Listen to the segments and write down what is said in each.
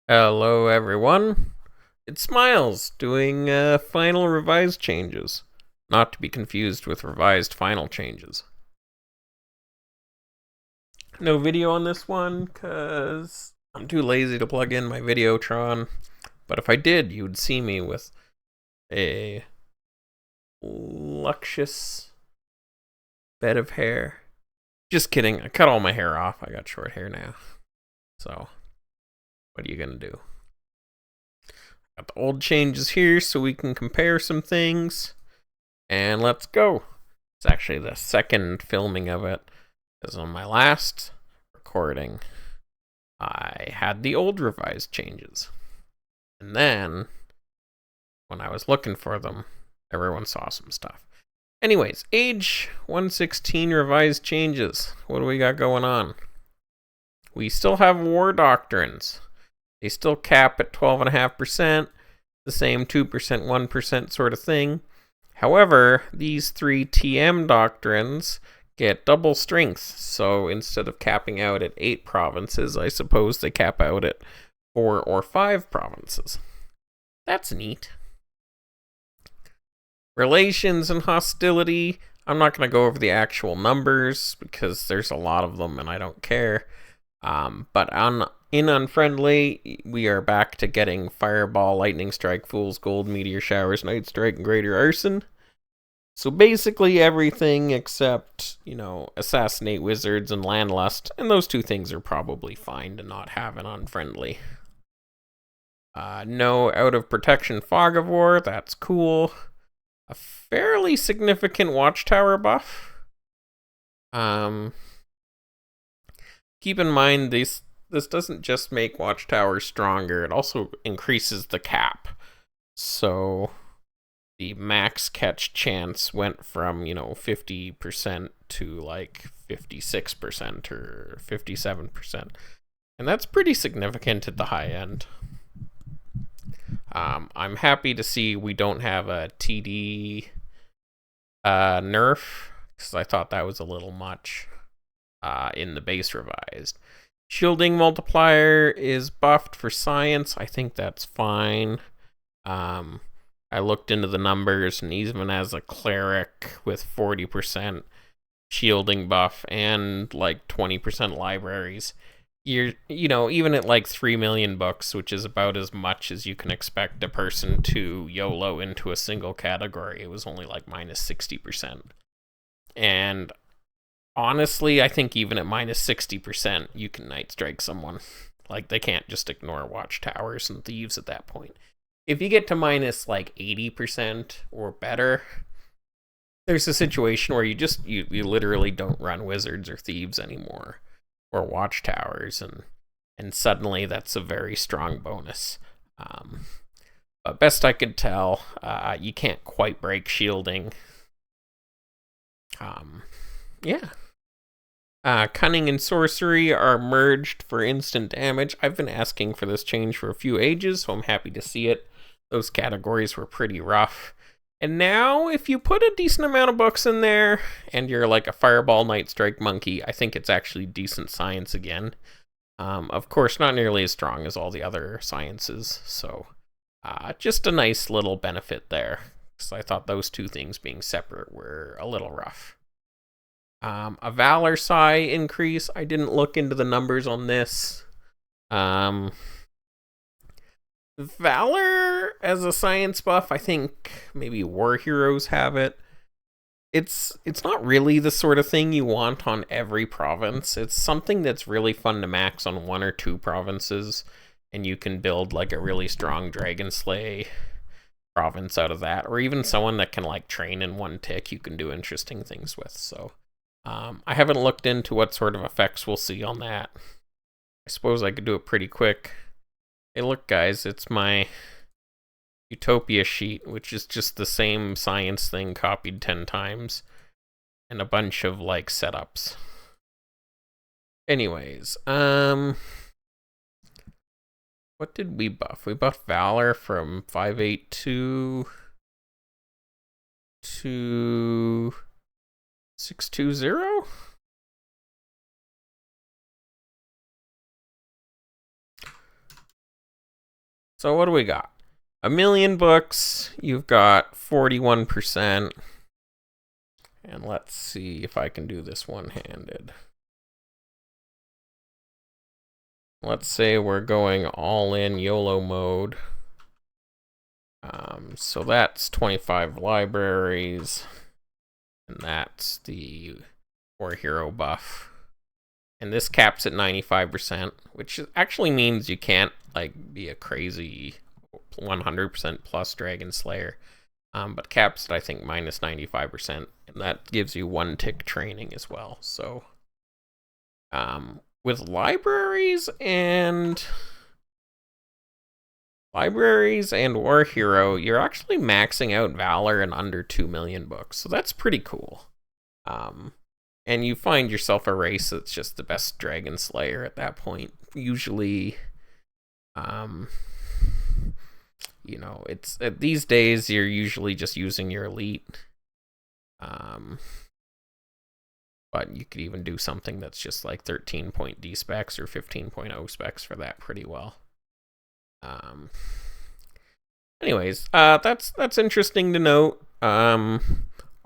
Hello, everyone. It's Smiles doing final revised changes. Not to be confused with revised final changes. No video on this one because I'm too lazy to plug in my Videotron. But if I did, you would see me with a luscious bed of hair. Just kidding. I cut all my hair off. I got short hair now. So, what are you going to do? Got the old changes here so we can compare some things. And let's go. It's actually the second filming of it, because on my last recording, I had the old revised changes. And then, when I was looking for them, everyone saw some stuff. Anyways, age 116 revised changes. What do we got going on? We still have war doctrines. They still cap at 12.5%, the same 2%, 1% sort of thing. However, these three TM doctrines get double strength, so instead of capping out at 8 provinces, I suppose they cap out at 4 or 5 provinces. That's neat. Relations and hostility. I'm not going to go over the actual numbers because there's a lot of them and I don't care. But in Unfriendly, we are back to getting Fireball, Lightning Strike, Fool's Gold, Meteor Showers, Night Strike, and Greater Arson. So basically everything except, Assassinate Wizards and Landlust, and those two things are probably fine to not have in Unfriendly. No Out of Protection Fog of War, that's cool. A fairly significant Watchtower buff. Keep in mind, this doesn't just make Watchtowers stronger, it also increases the cap. So the max catch chance went from 50% to like 56% or 57%, and that's pretty significant at the high end. I'm happy to see we don't have a TD nerf, because I thought that was a little much in the base revised. Shielding multiplier is buffed for science. I think that's fine. I looked into the numbers, and even as a cleric with 40% shielding buff and like 20% libraries, even at like 3 million books, which is about as much as you can expect a person to YOLO into a single category, it was only like minus 60%. And honestly, I think even at minus 60%, you can Night Strike someone. Like, they can't just ignore Watchtowers and Thieves at that point. If you get to minus like 80% or better, there's a situation where you literally don't run Wizards or Thieves anymore, or Watchtowers, and suddenly that's a very strong bonus. But best I could tell, you can't quite break shielding. Yeah. Cunning and sorcery are merged for instant damage. I've been asking for this change for a few ages, so I'm happy to see it. Those categories were pretty rough. And now, if you put a decent amount of books in there, and you're like a Fireball, Night Strike monkey, I think it's actually decent science again. Of course, not nearly as strong as all the other sciences, so just a nice little benefit there. Because I thought those two things being separate were a little rough. A Valor Psi increase. I didn't look into the numbers on this. Valor as a science buff, I think maybe War Heroes have it. It's not really the sort of thing you want on every province. It's something that's really fun to max on 1 or 2 provinces, and you can build like a really strong Dragon Slay province out of that, or even someone that can like train in 1 tick you can do interesting things with. So I haven't looked into what sort of effects we'll see on that. I suppose I could do it pretty quick. Hey, look, guys, it's my Utopia sheet, which is just the same science thing copied 10 times, and a bunch of, like, setups. Anyways, what did we buff? We buffed Valor from 582 to 620? So what do we got? 1,000,000 books. You've got 41%. And let's see if I can do this one-handed. Let's say we're going all in YOLO mode. So that's 25 libraries. And that's the War Hero buff. And this caps at 95%, which actually means you can't like be a crazy 100% plus Dragon Slayer. But caps at, I think, minus 95%, and that gives you 1 tick training as well. So with libraries and War Hero, you're actually maxing out Valor in under 2 million books. So that's pretty cool. And you find yourself a race that's just the best Dragon Slayer at that point. Usually, you know, it's these days you're usually just using your elite. But you could even do something that's just like 13.D specs or 15.0 specs for that pretty well. Anyways, that's interesting to note.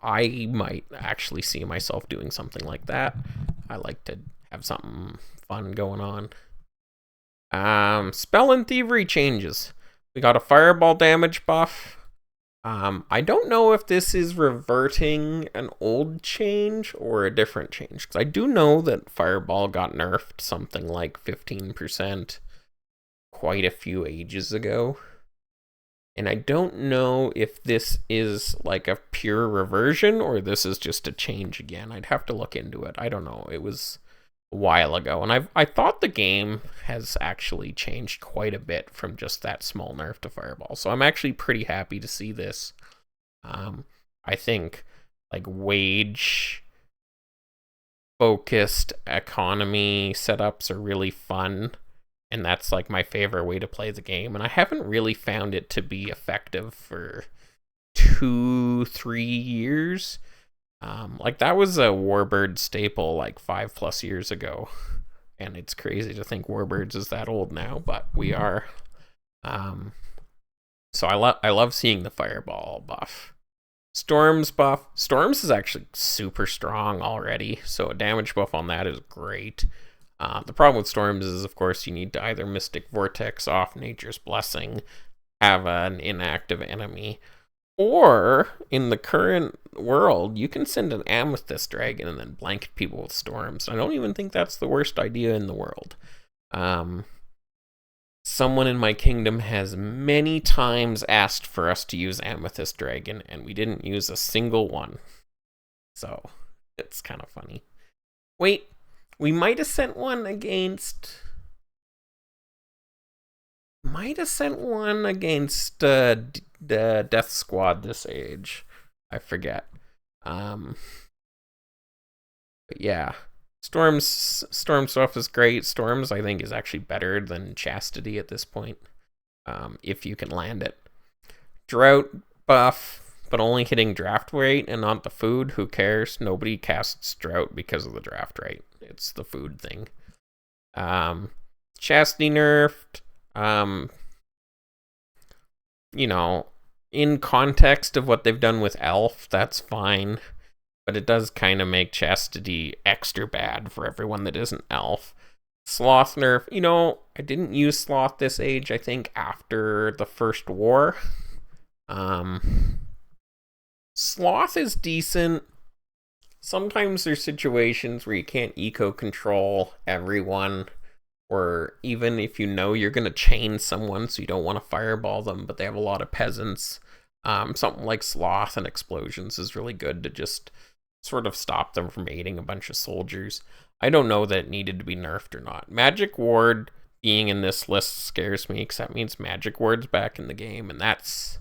I might actually see myself doing something like that. I like to have something fun going on. Spell and Thievery changes. We got a Fireball damage buff. I don't know if this is reverting an old change or a different change, because I do know that Fireball got nerfed something like 15% quite a few ages ago. And I don't know if this is like a pure reversion or this is just a change again. I'd have to look into it. I don't know. It was a while ago. And I thought the game has actually changed quite a bit from just that small nerf to Fireball. So I'm actually pretty happy to see this. I think like wage focused economy setups are really fun. And that's like my favorite way to play the game. And I haven't really found it to be effective for 2-3 years. Like that was a Warbird staple like 5+ years ago. And it's crazy to think Warbirds is that old now, but we are. So I love seeing the Fireball buff. Storms buff. Storms is actually super strong already. So a damage buff on that is great. The problem with Storms is, of course, you need to either Mystic Vortex off Nature's Blessing, have an inactive enemy, or in the current world, you can send an Amethyst Dragon and then blanket people with Storms. I don't even think that's the worst idea in the world. Someone in my kingdom has many times asked for us to use Amethyst Dragon, and we didn't use a single one. So, it's kind of funny. Wait. We might have sent one against the Death Squad this age. I forget. But yeah, Storm stuff is great. Storms, I think, is actually better than Chastity at this point, if you can land it. Drought buff, but only hitting draft rate and not the food. Who cares? Nobody casts Drought because of the draft rate. It's the food thing. Chastity nerfed. You know, in context of what they've done with Elf, that's fine. But it does kind of make Chastity extra bad for everyone that isn't Elf. Sloth nerf. You know, I didn't use Sloth this age, I think, after the first war. Sloth is decent. Sometimes there's situations where you can't eco-control everyone, or even if you know you're going to chain someone so you don't want to fireball them, but they have a lot of peasants. Something like Sloth and Explosions is really good to just sort of stop them from aiding a bunch of soldiers. I don't know that it needed to be nerfed or not. Magic Ward being in this list scares me, because that means Magic Ward's back in the game, and that's...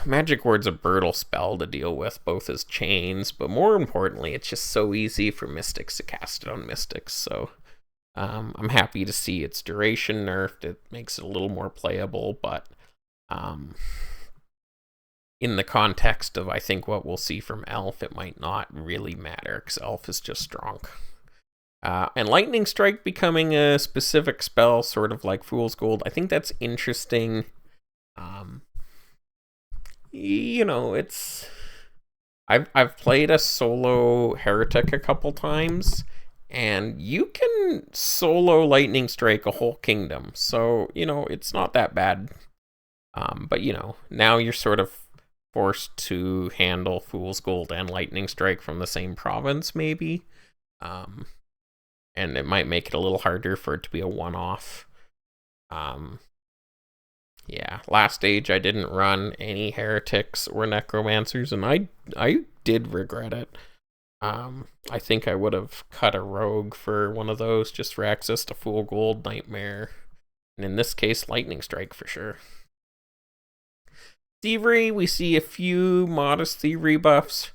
Magic Ward's a brutal spell to deal with, both as chains, but more importantly, it's just so easy for Mystics to cast it on Mystics, so I'm happy to see its duration nerfed. It makes it a little more playable, but in the context of, I think, what we'll see from Elf, it might not really matter, because Elf is just strong. And Lightning Strike becoming a specific spell, sort of like Fool's Gold. I think that's interesting. It's I've played a solo Heretic a couple times, and you can solo Lightning Strike a whole kingdom. So, it's not that bad. But now you're sort of forced to handle Fool's Gold and Lightning Strike from the same province, maybe. And it might make it a little harder for it to be a one-off. Yeah, last stage I didn't run any heretics or necromancers, and I did regret it. I think I would have cut a rogue for one of those just for access to Fool Gold, Nightmare, and in this case, Lightning Strike for sure. Thievery, we see a few modest thievery buffs.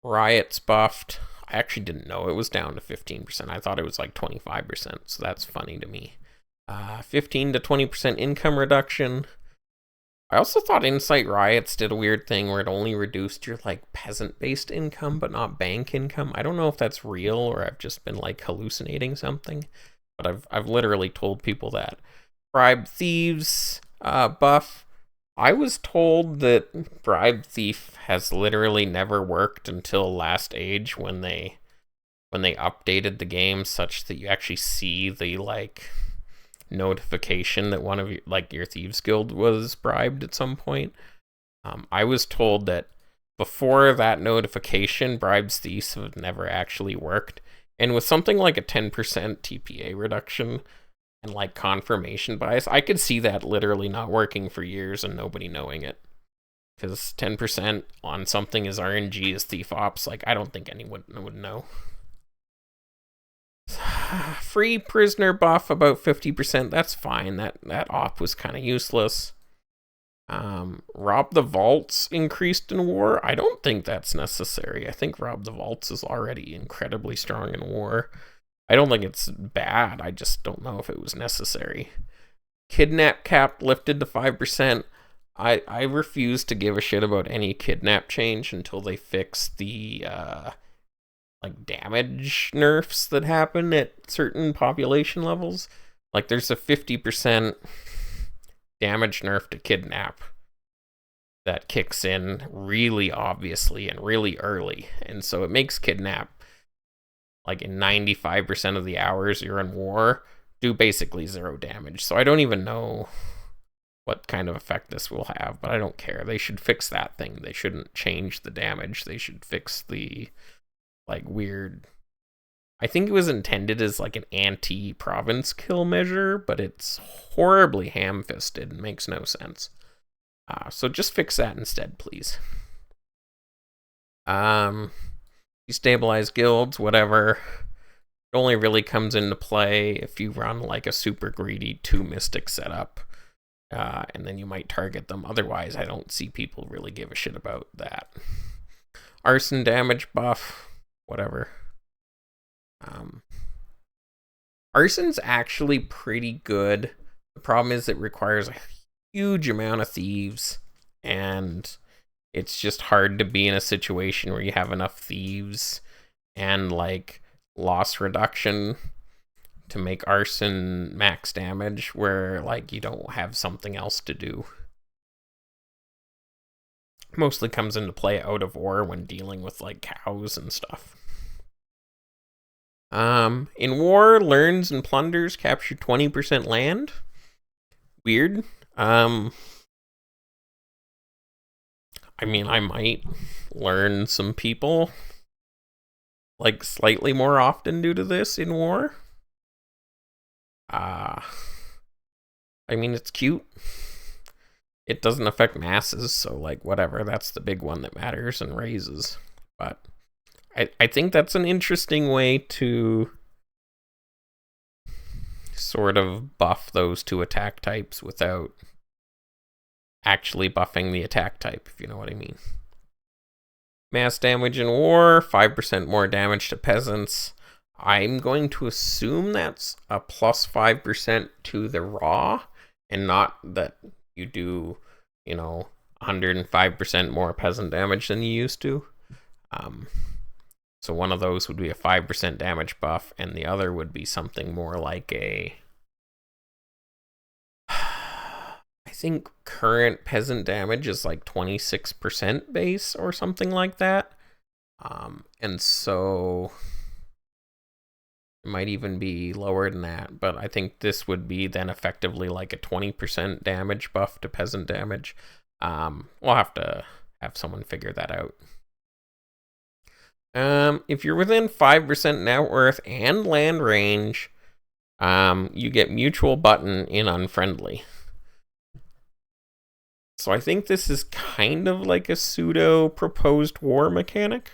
Riot's buffed. I actually didn't know it was down to 15%. I thought it was like 25%, so that's funny to me. 15 to 20% income reduction. I also thought Insight Riots did a weird thing where it only reduced your peasant-based income, but not bank income. I don't know if that's real or I've just been hallucinating something, but I've literally told people that. Bribe Thieves buff. I was told that Bribe Thief has literally never worked until last age when they updated the game such that you actually see the notification that one of your Thieves Guild was bribed at some point. I was told that before that notification, Bribes Thieves have never actually worked. And with something like a 10% TPA reduction and confirmation bias, I could see that literally not working for years and nobody knowing it. Because 10% on something as RNG as Thief Ops, I don't think anyone would know. Free prisoner buff about 50%. That's fine. That op was kind of useless. Rob the Vaults increased in war. I don't think that's necessary. I think Rob the Vaults is already incredibly strong in war. I don't think it's bad. I just don't know if it was necessary. Kidnap cap lifted to 5%. I refuse to give a shit about any kidnap change until they fix the damage nerfs that happen at certain population levels. There's a 50% damage nerf to kidnap that kicks in really obviously and really early, and so it makes kidnap in 95% of the hours you're in war do basically 0 damage. So I don't even know what kind of effect this will have, but I don't care. They should fix that thing. They shouldn't change the damage. They should fix the weird, I think it was intended as an anti-province kill measure, but it's horribly ham-fisted and makes no sense. So just fix that instead, please. Destabilize guilds, whatever. It only really comes into play if you run a super greedy 2 mystic setup, and then you might target them. Otherwise, I don't see people really give a shit about that. Arson damage buff, whatever. Arson's actually pretty good. The problem is it requires a huge amount of thieves, and it's just hard to be in a situation where you have enough thieves and loss reduction to make arson max damage where you don't have something else to do. Mostly comes into play out of war when dealing with cows and stuff. In war, learns and plunders capture 20% land. Weird. I might learn some people slightly more often due to this in war. It's cute. It doesn't affect masses, so whatever. That's the big one that matters and raises. But I think that's an interesting way to sort of buff those 2 attack types without actually buffing the attack type, if you know what I mean. Mass damage in war, 5% more damage to peasants. I'm going to assume that's a plus 5% to the raw, and not that you do, 105% more peasant damage than you used to. So one of those would be a 5% damage buff, and the other would be something more like a... I think current peasant damage is like 26% base or something like that. And so it might even be lower than that, but I think this would be then effectively like a 20% damage buff to peasant damage. We'll have to have someone figure that out. If you're within 5% net worth and land range, you get mutual button in unfriendly. So I think this is kind of like a pseudo proposed war mechanic.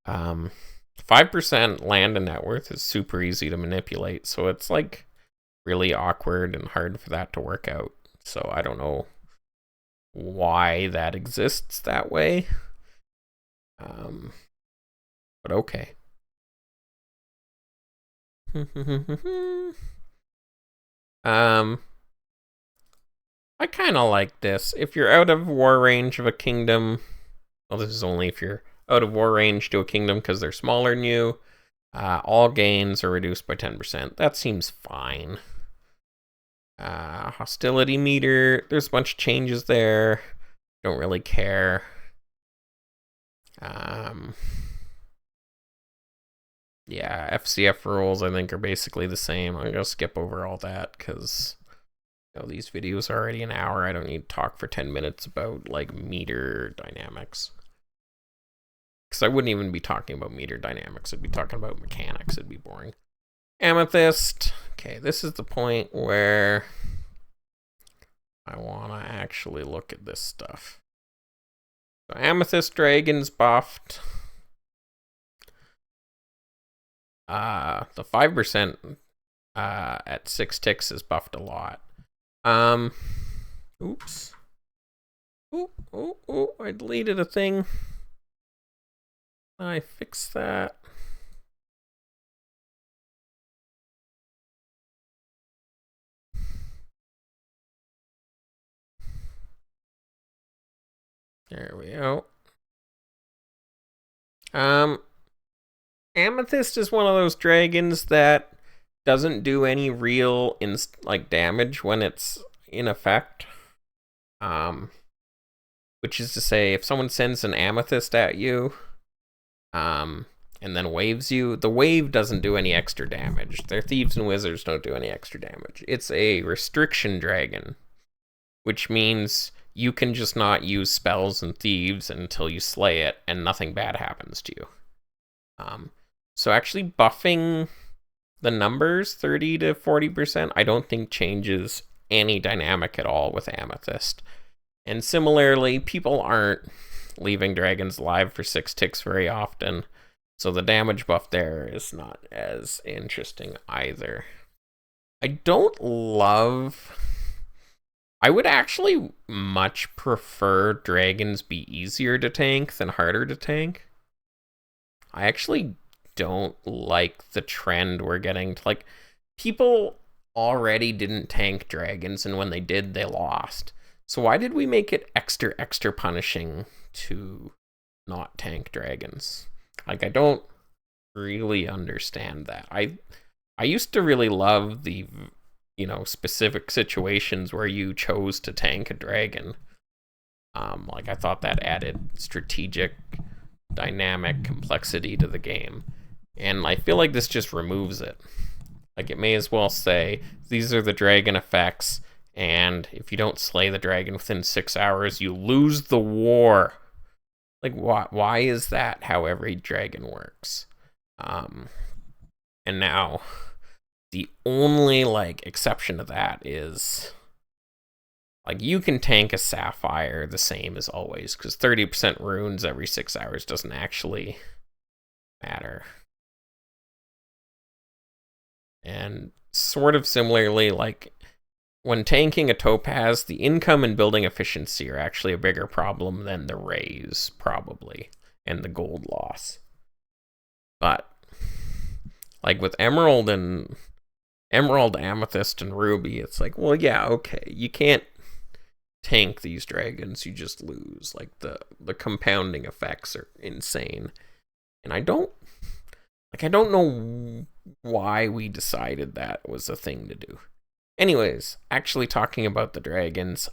5% land and net worth is super easy to manipulate, so it's like really awkward and hard for that to work out. So I don't know why that exists that way. But okay. I kind of like this. If you're out of war range of a kingdom, well, this is only if you're out of war range to a kingdom because they're smaller than you, all gains are reduced by 10%. That seems fine. Hostility meter, there's a bunch of changes there. Don't really care. Yeah, FCF rules I think are basically the same. I'm gonna skip over all that because these videos are already an hour. I don't need to talk for 10 minutes about like meter dynamics. Because I wouldn't even be talking about meter dynamics. I'd be talking about mechanics. It'd be boring. Amethyst. Okay, this is the point where I want to actually look at this stuff. So Amethyst Dragon's buffed. The 5% at 6 ticks is buffed a lot. Oops. Oh, I deleted a thing. I fixed that. There we go. Amethyst is one of those dragons that doesn't do any real damage when it's in effect. Which is to say, if someone sends an amethyst at you, and then waves you, the wave doesn't do any extra damage. Their thieves and wizards don't do any extra damage. It's a restriction dragon, which means you can just not use spells and thieves until you slay it, and nothing bad happens to you. So actually buffing the numbers 30 to 40%, I don't think changes any dynamic at all with Amethyst. And similarly, people aren't leaving dragons alive for 6 ticks very often, so the damage buff there is not as interesting either. I would actually much prefer dragons be easier to tank than harder to tank. I actually don't like the trend we're getting to, like, people already didn't tank dragons, and when they did, they lost. So why did we make it extra punishing to not tank dragons? Like, I don't really understand that. I used to really love the, specific situations where you chose to tank a dragon. Like, I thought that added strategic, dynamic complexity to the game. And I feel like this just removes it. Like, it may as well say, these are the dragon effects, and if you don't slay the dragon within 6 hours, you lose the war. Like, why is that how every dragon works? And now, the only, exception to that is, you can tank a sapphire the same as always, because 30% runes every 6 hours doesn't actually matter. And sort of similarly, when tanking a topaz, the income and building efficiency are actually a bigger problem than the raise, probably, and the gold loss. But, with Emerald, Amethyst, and Ruby, it's well, yeah, okay, you can't tank these dragons, you just lose. The compounding effects are insane. And I don't know why we decided that was a thing to do. Anyways, actually talking about the dragons,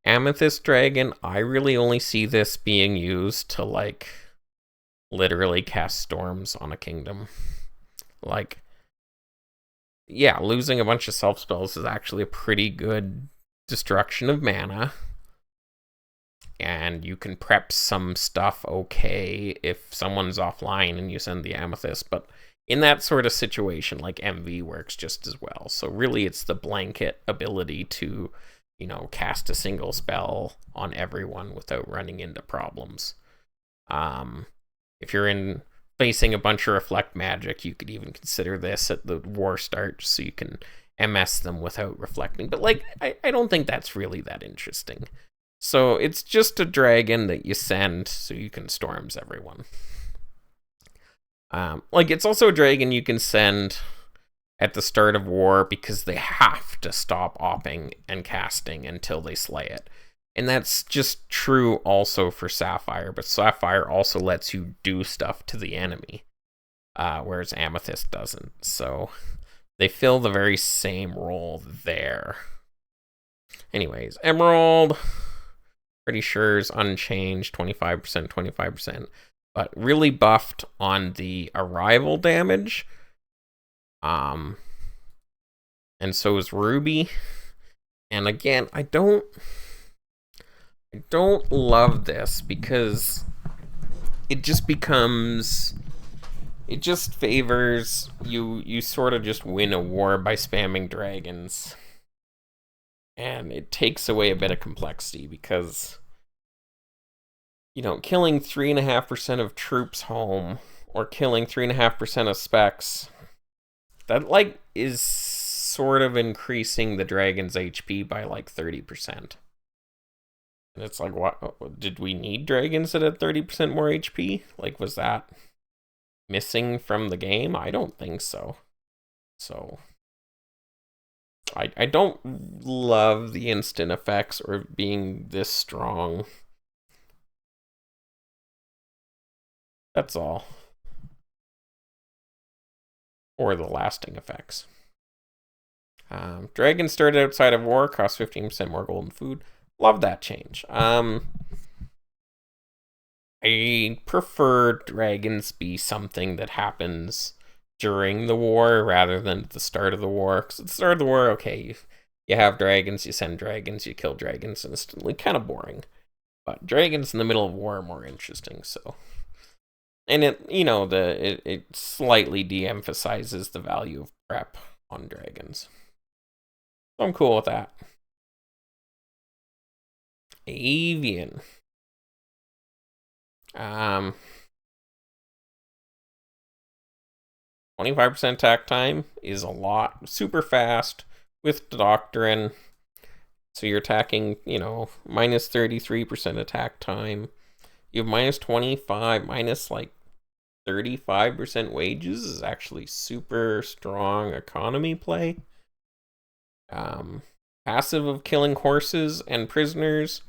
Amethyst Dragon, I really only see this being used to, like, literally cast storms on a kingdom. Like, yeah, losing a bunch of self spells is actually a pretty good destruction of mana. And you can prep some stuff okay if someone's offline and you send the Amethyst, but in that sort of situation, like, MV works just as well. So really it's the blanket ability to, you know, cast a single spell on everyone without running into problems. If you're facing a bunch of reflect magic, you could even consider this at the war start so you can MS them without reflecting. But, like, I don't think that's really that interesting. So it's just a dragon that you send so you can storms everyone. Like, it's also a dragon you can send at the start of war because they have to stop opping and casting until they slay it. And that's just true also for Sapphire, but Sapphire also lets you do stuff to the enemy, whereas Amethyst doesn't. So they fill the very same role there. Anyways, Emerald, pretty sure is unchanged, 25%, 25%, but really buffed on the arrival damage. And so is Ruby. And again, I don't love this because it just favors you sort of just win a war by spamming dragons. And it takes away a bit of complexity because, you know, killing 3.5% of troops home or killing 3.5% of specs, that, like, is sort of increasing the dragon's HP by like 30%. And it's like, what? Did we need dragons that had 30% more HP? Like, was that missing from the game? I don't think so. So I don't love the instant effects or being this strong. That's all. Or the lasting effects. Dragons started outside of war, cost 15% more gold and food. Love that change. I prefer dragons be something that happens during the war rather than at the start of the war. Because at the start of the war, okay, you have dragons, you send dragons, you kill dragons instantly. Kind of boring. But dragons in the middle of war are more interesting, so. And it, you know, it slightly de-emphasizes the value of prep on dragons. So I'm cool with that. Avian. 25% attack time is a lot. Super fast with Doctrine. So you're attacking, you know, minus 33% attack time. You have minus 25, minus like 35% wages is actually super strong economy play. Passive of killing horses and prisoners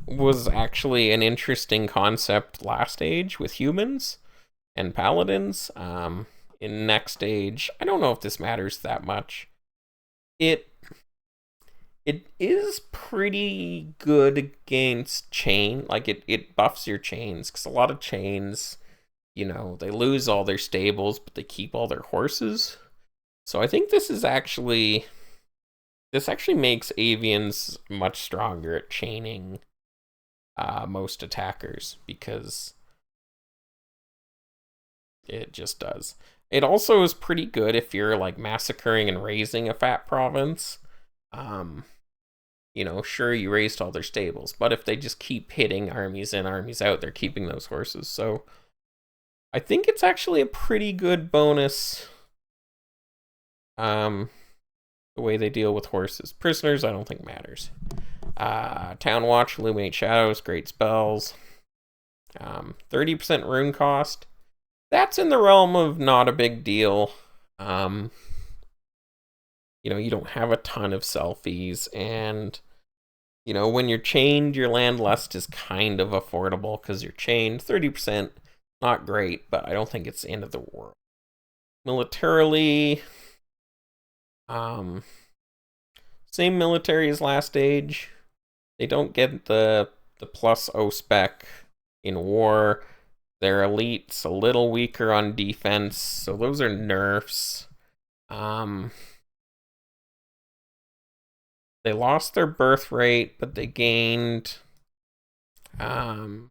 was actually an interesting concept last age with humans and paladins. In next age, I don't know if this matters that much. It is pretty good against chain. Like, it buffs your chains, because a lot of chains, you know, they lose all their stables, but they keep all their horses. So I think this actually makes avians much stronger at chaining most attackers, because it just does. It also is pretty good if you're, like, massacring and raising a fat province. You know, sure, you raised all their stables, but if they just keep hitting armies in, armies out, they're keeping those horses. So I think it's actually a pretty good bonus. The way they deal with horses. Prisoners, I don't think matters. Town Watch, Illuminate Shadows, great spells. 30% rune cost. That's in the realm of not a big deal. You know, you don't have a ton of selfies, and, you know, when you're chained, your land lust is kind of affordable because you're chained. 30% not great, but I don't think it's the end of the world. Militarily, same military as Last Age. They don't get the plus O spec in war. Their elite's a little weaker on defense, so those are nerfs. They lost their birth rate, but they gained the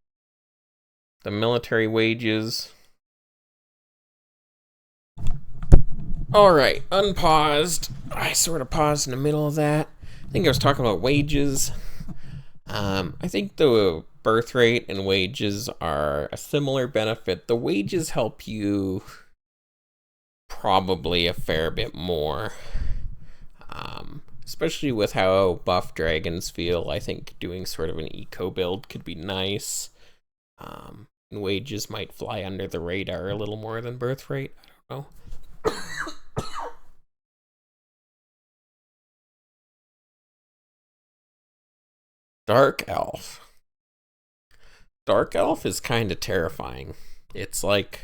military wages. Alright, unpaused. I sort of paused in the middle of that. I think I was talking about wages. I think the birth rate and wages are a similar benefit. The wages help you probably a fair bit more. Especially with how buff dragons feel, I think doing sort of an eco build could be nice. And wages might fly under the radar a little more than birth rate. I don't know. Dark Elf. Dark Elf is kind of terrifying. It's like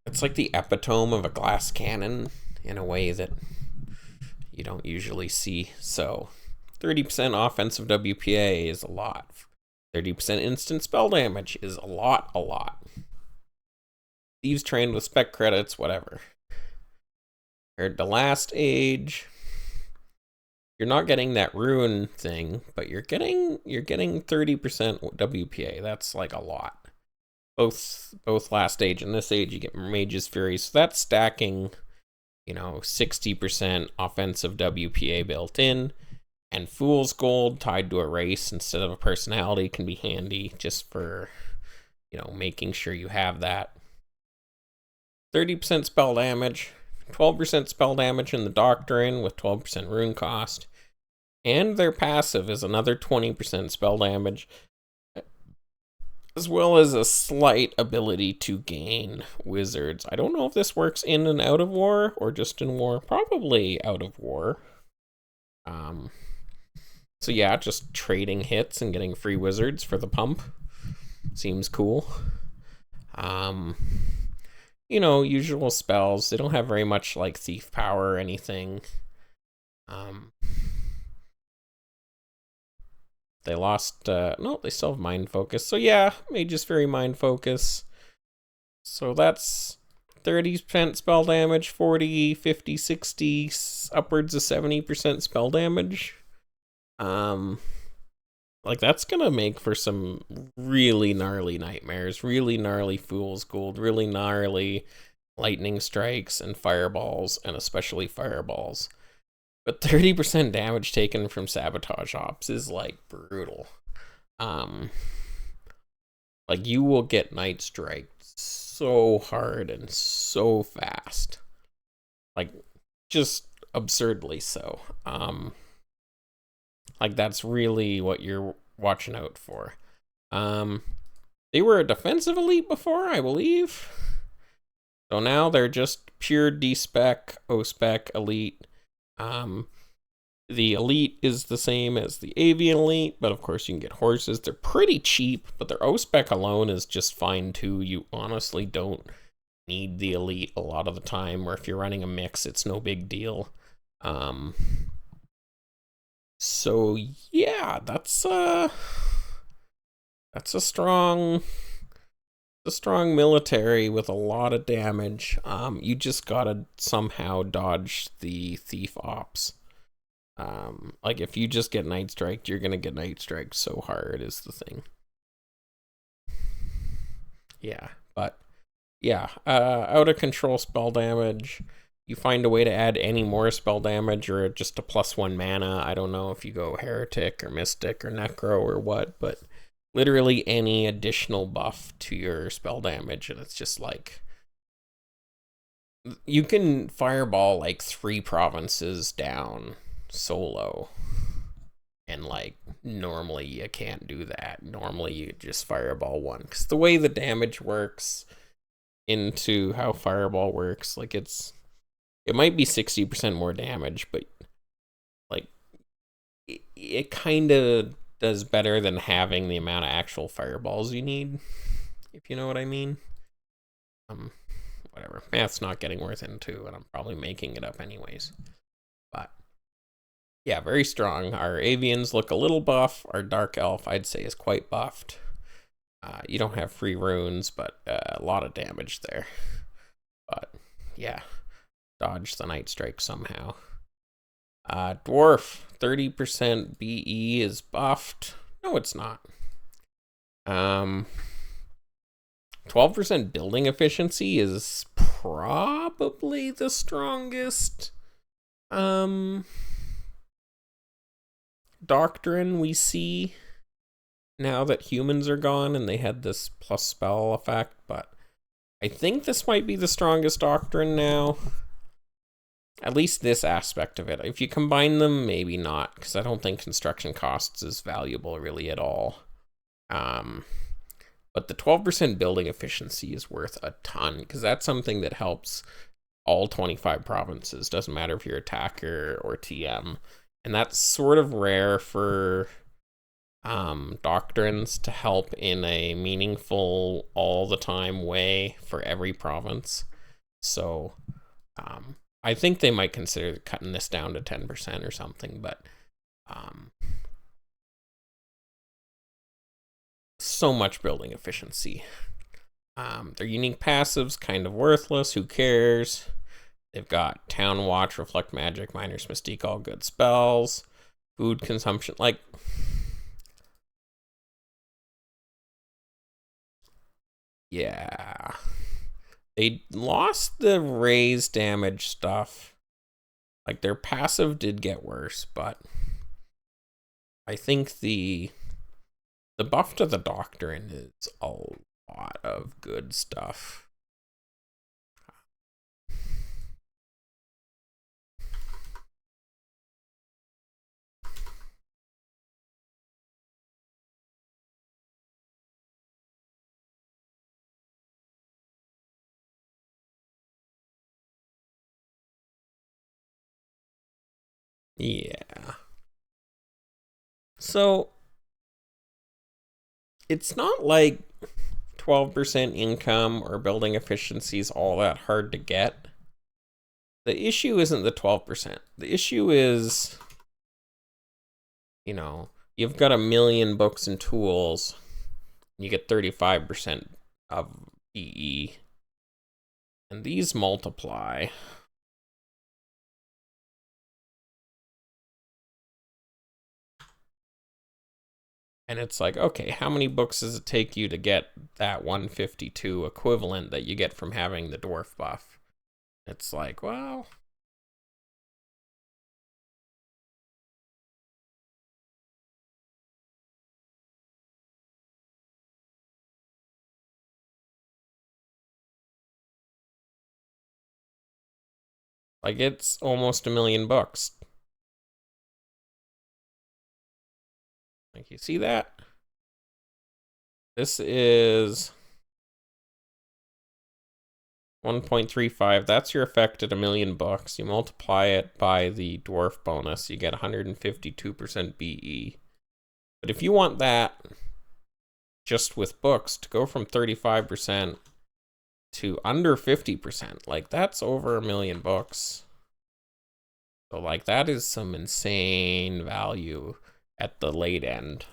the epitome of a glass cannon in a way that you don't usually see. So 30% offensive WPA is a lot. 30% instant spell damage is a lot. Thieves trained with spec credits, whatever. Compared to Last Age, you're not getting that ruin thing, but you're getting 30% WPA. That's like a lot. Both Last Age and this age, you get Mage's Fury, so that's stacking, 60% offensive WPA built in, and Fool's Gold tied to a race instead of a personality can be handy just for, making sure you have that. 30% spell damage, 12% spell damage in the Doctrine with 12% rune cost, and their passive is another 20% spell damage, as well as a slight ability to gain wizards. I don't know if this works in and out of war or just in war. Probably out of war. So yeah, just trading hits and getting free wizards for the pump seems cool. Usual spells. They don't have very much like thief power or anything. They lost, no, they still have mind focus. So yeah, Mage's Fury mind focus. So that's 30% spell damage, 40, 50, 60, upwards of 70% spell damage. That's gonna make for some really gnarly nightmares, really gnarly Fool's Gold, really gnarly lightning strikes and fireballs, and especially fireballs. But 30% damage taken from sabotage ops is brutal. You will get Night Strike so hard and so fast. Just absurdly so. That's really what you're watching out for. They were a defensive elite before, I believe. So now they're just pure D-spec, O-spec elite. The elite is the same as the avian elite, but of course you can get horses. They're pretty cheap, but their O-spec alone is just fine too. You honestly don't need the elite a lot of the time, or if you're running a mix, it's no big deal. So yeah, that's a strong military with a lot of damage. You just gotta somehow dodge the thief ops. If you just get Night Strike, you're gonna get Night Strike so hard is the thing. Yeah, but yeah, out of control spell damage. You find a way to add any more spell damage or just a +1 mana. I don't know if you go Heretic or Mystic or Necro or what, but literally any additional buff to your spell damage, and it's just you can fireball 3 provinces down solo, and normally you can't do that. Normally you just fireball one, because the way the damage works into how fireball works, it might be 60% more damage, but it kind of does better than having the amount of actual fireballs you need. if you know what I mean. Whatever. Math's not getting worth into, and I'm probably making it up anyways. But yeah, very strong. Our avians look a little buff. Our dark elf, I'd say, is quite buffed. You don't have free runes, but a lot of damage there. But yeah, dodge the Night Strike somehow. Dwarf, 30% BE is buffed. No, it's not. 12% building efficiency is probably the strongest doctrine we see now that humans are gone and they had this plus spell effect, but I think this might be the strongest doctrine now. At least this aspect of it. If you combine them, maybe not, because I don't think construction costs is valuable really at all. But the 12% building efficiency is worth a ton, because that's something that helps all 25 provinces. Doesn't matter if you're attacker or TM. And that's sort of rare for doctrines to help in a meaningful, all-the-time way for every province. So I think they might consider cutting this down to 10% or something, but so much building efficiency. Their unique passives kind of worthless. Who cares? They've got Town Watch, Reflect Magic, Miner's Mystique, all good spells. Food consumption, like, yeah. They lost the raise damage stuff. Like, their passive did get worse, but I think the buff to the Doctrine is a lot of good stuff. Yeah. So it's not like 12% income or building efficiency is all that hard to get. The issue isn't the 12%. The issue is, you've got 1 million books and tools, and you get 35% of EE. And these multiply. And it's like, okay, how many books does it take you to get that 152 equivalent that you get from having the dwarf buff? It's like, well, like, it's almost 1 million books. Like, you see that? This is 1.35. That's your effect at 1 million books. You multiply it by the dwarf bonus, you get 152% BE. But if you want that just with books to go from 35% to under 50%, like, that's over 1 million books. So, like, that is some insane value at the late end.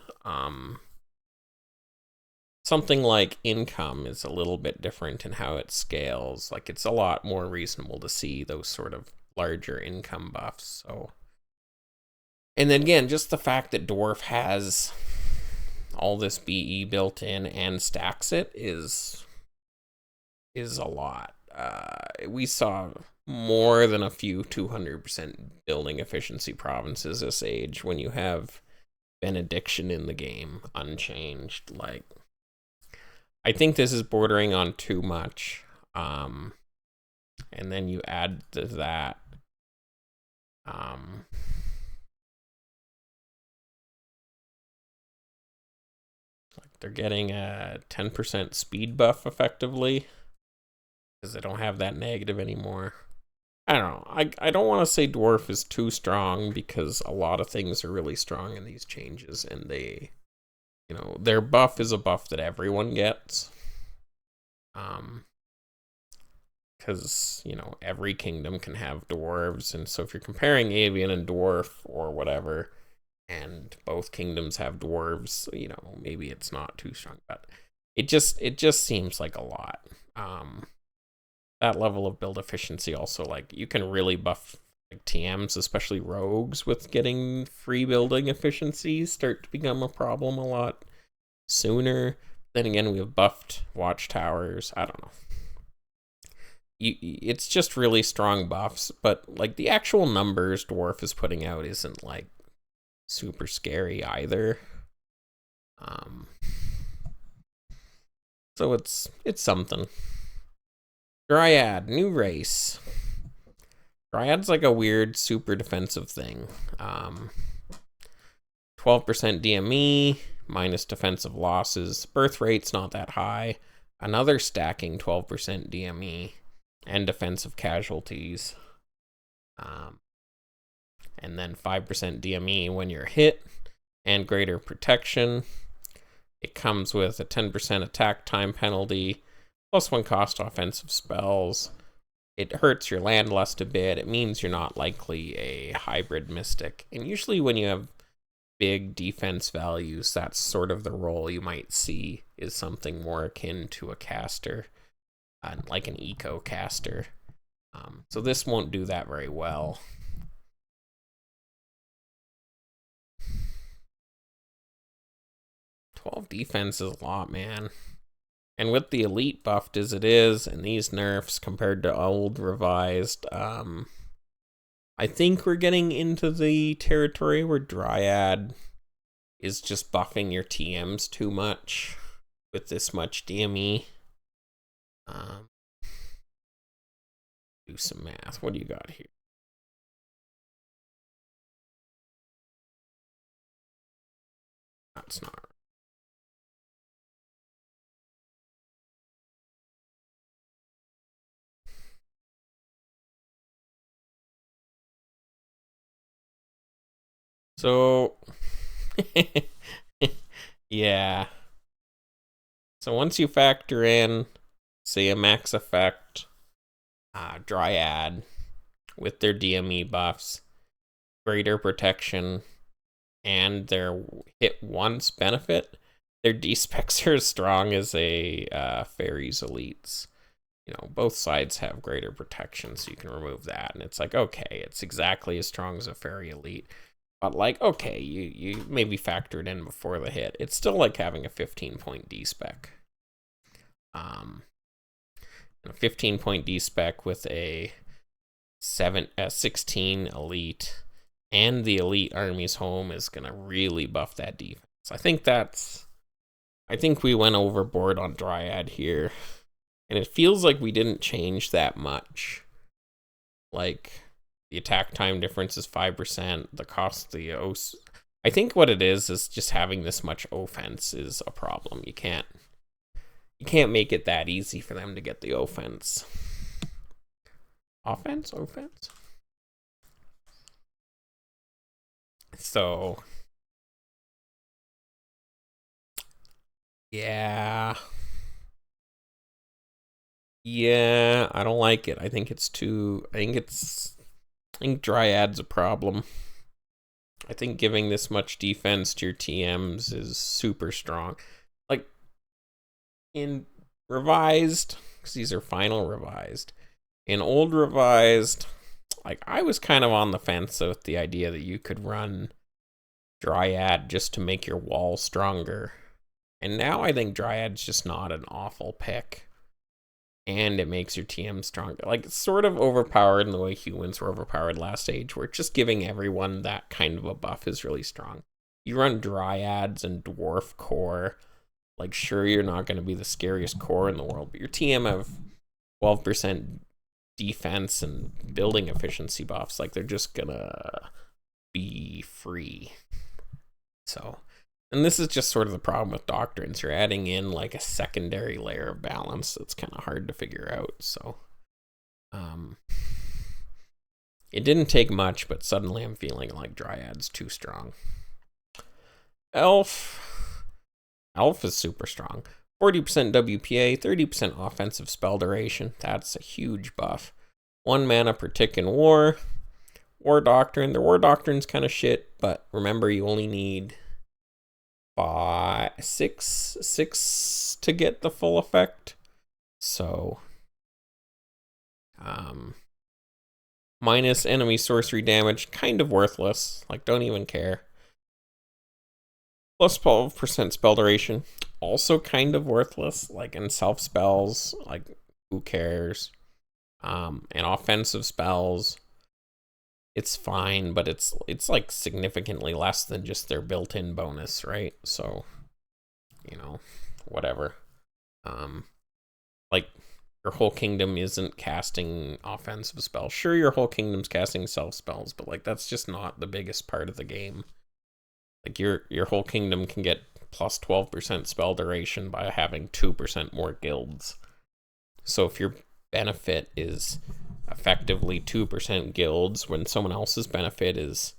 Something like income is a little bit different in how it scales. Like, it's a lot more reasonable to see those sort of larger income buffs. So, and then again, just the fact that Dwarf has all this BE built in and stacks it is a lot. We saw more than a few 200% building efficiency provinces this age when you have Benediction in the game unchanged. Like, I think this is bordering on too much. And then you add to that like, they're getting a 10% speed buff effectively because they don't have that negative anymore. I don't know. I don't want to say Dwarf is too strong because a lot of things are really strong in these changes, and they, their buff is a buff that everyone gets. Because, you know, every kingdom can have dwarves, and so if you're comparing avian and dwarf or whatever, and both kingdoms have dwarves, you know, maybe it's not too strong, but it just seems like a lot. That level of build efficiency also, like, you can really buff like TMs, especially rogues, with getting free building efficiencies start to become a problem a lot sooner. Then again, we have buffed watchtowers. I don't know. It's just really strong buffs, but like the actual numbers dwarf is putting out isn't like super scary either. So it's something. Dryad, new race. Dryad's like a weird super defensive thing. 12% DME, minus defensive losses. Birth rate's not that high. Another stacking 12% DME and defensive casualties. And then 5% DME when you're hit and greater protection. It comes with a 10% attack time penalty, +1 cost offensive spells. It hurts your land lust a bit. It means you're not likely a hybrid mystic. And usually when you have big defense values, that's sort of the role you might see, is something more akin to a caster, like an eco caster. So this won't do that very well. Defense is a lot, man. And with the elite buffed as it is, and these nerfs compared to old revised, I think we're getting into the territory where Dryad is just buffing your TMs too much with this much DME. Do some math. What do you got here? That's not. So, yeah. So once you factor in, say, a max effect Dryad with their DME buffs, greater protection, and their hit once benefit, their D-specs are as strong as a Fairies Elites. You know, both sides have greater protection, so you can remove that, and it's like, okay, it's exactly as strong as a Fairy Elite. But like, okay, you maybe factor it in before the hit. It's still like having a 15-point D-spec. A 15-point D-spec with a 16 elite, and the elite army's home is gonna really buff that defense. I think we went overboard on Dryad here, and it feels like we didn't change that much. Like, the attack time difference is 5%. The cost of the I think what it is just having this much offense is a problem. You can't make it that easy for them to get the offense. Offense? So, yeah. Yeah, I don't like it. I think Dryad's a problem. I think giving this much defense to your TMs is super strong. Like, in revised, because these are final revised, in old revised, like, I was kind of on the fence with the idea that you could run Dryad just to make your wall stronger. And now I think Dryad's just not an awful pick. And it makes your TM stronger. Like, it's sort of overpowered in the way humans were overpowered last age, where just giving everyone that kind of a buff is really strong. You run Dryads and Dwarf Core, like, sure, you're not going to be the scariest core in the world, but your TM have 12% defense and building efficiency buffs. Like, they're just gonna be free. So, and this is just sort of the problem with doctrines. You're adding in like a secondary layer of balance that's kind of hard to figure out. So, it didn't take much, but suddenly I'm feeling like Dryad's too strong. Elf is super strong. 40% WPA, 30% offensive spell duration. That's a huge buff. 1 mana per tick in war. War Doctrine. The War Doctrine's kind of shit, but remember you only need six to get the full effect. So, minus enemy sorcery damage, kind of worthless. Like, don't even care. Plus 12% spell duration, also kind of worthless. Like, in self spells, like, who cares? And offensive spells, it's fine, but it's like significantly less than just their built-in bonus, right? So, you know, whatever. Like, your whole kingdom isn't casting offensive spells. Sure, your whole kingdom's casting self spells, but like that's just not the biggest part of the game. Like your whole kingdom can get plus 12% spell duration by having 2% more guilds. So if your benefit is effectively 2% guilds when someone else's benefit is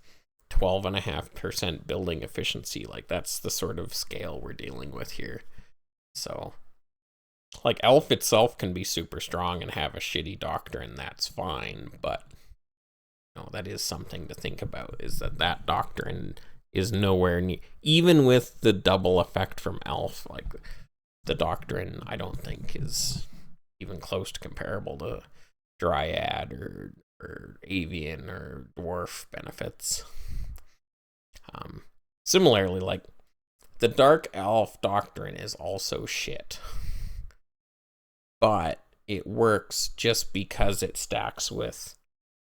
12.5% building efficiency, like that's the sort of scale we're dealing with here. So, like, Elf itself can be super strong and have a shitty doctrine, that's fine, but you know, that is something to think about, is that doctrine is nowhere near, even with the double effect from Elf, like the doctrine I don't think is even close to comparable to Dryad or Avian or Dwarf benefits. Similarly, like the Dark Elf doctrine is also shit, but it works just because it stacks with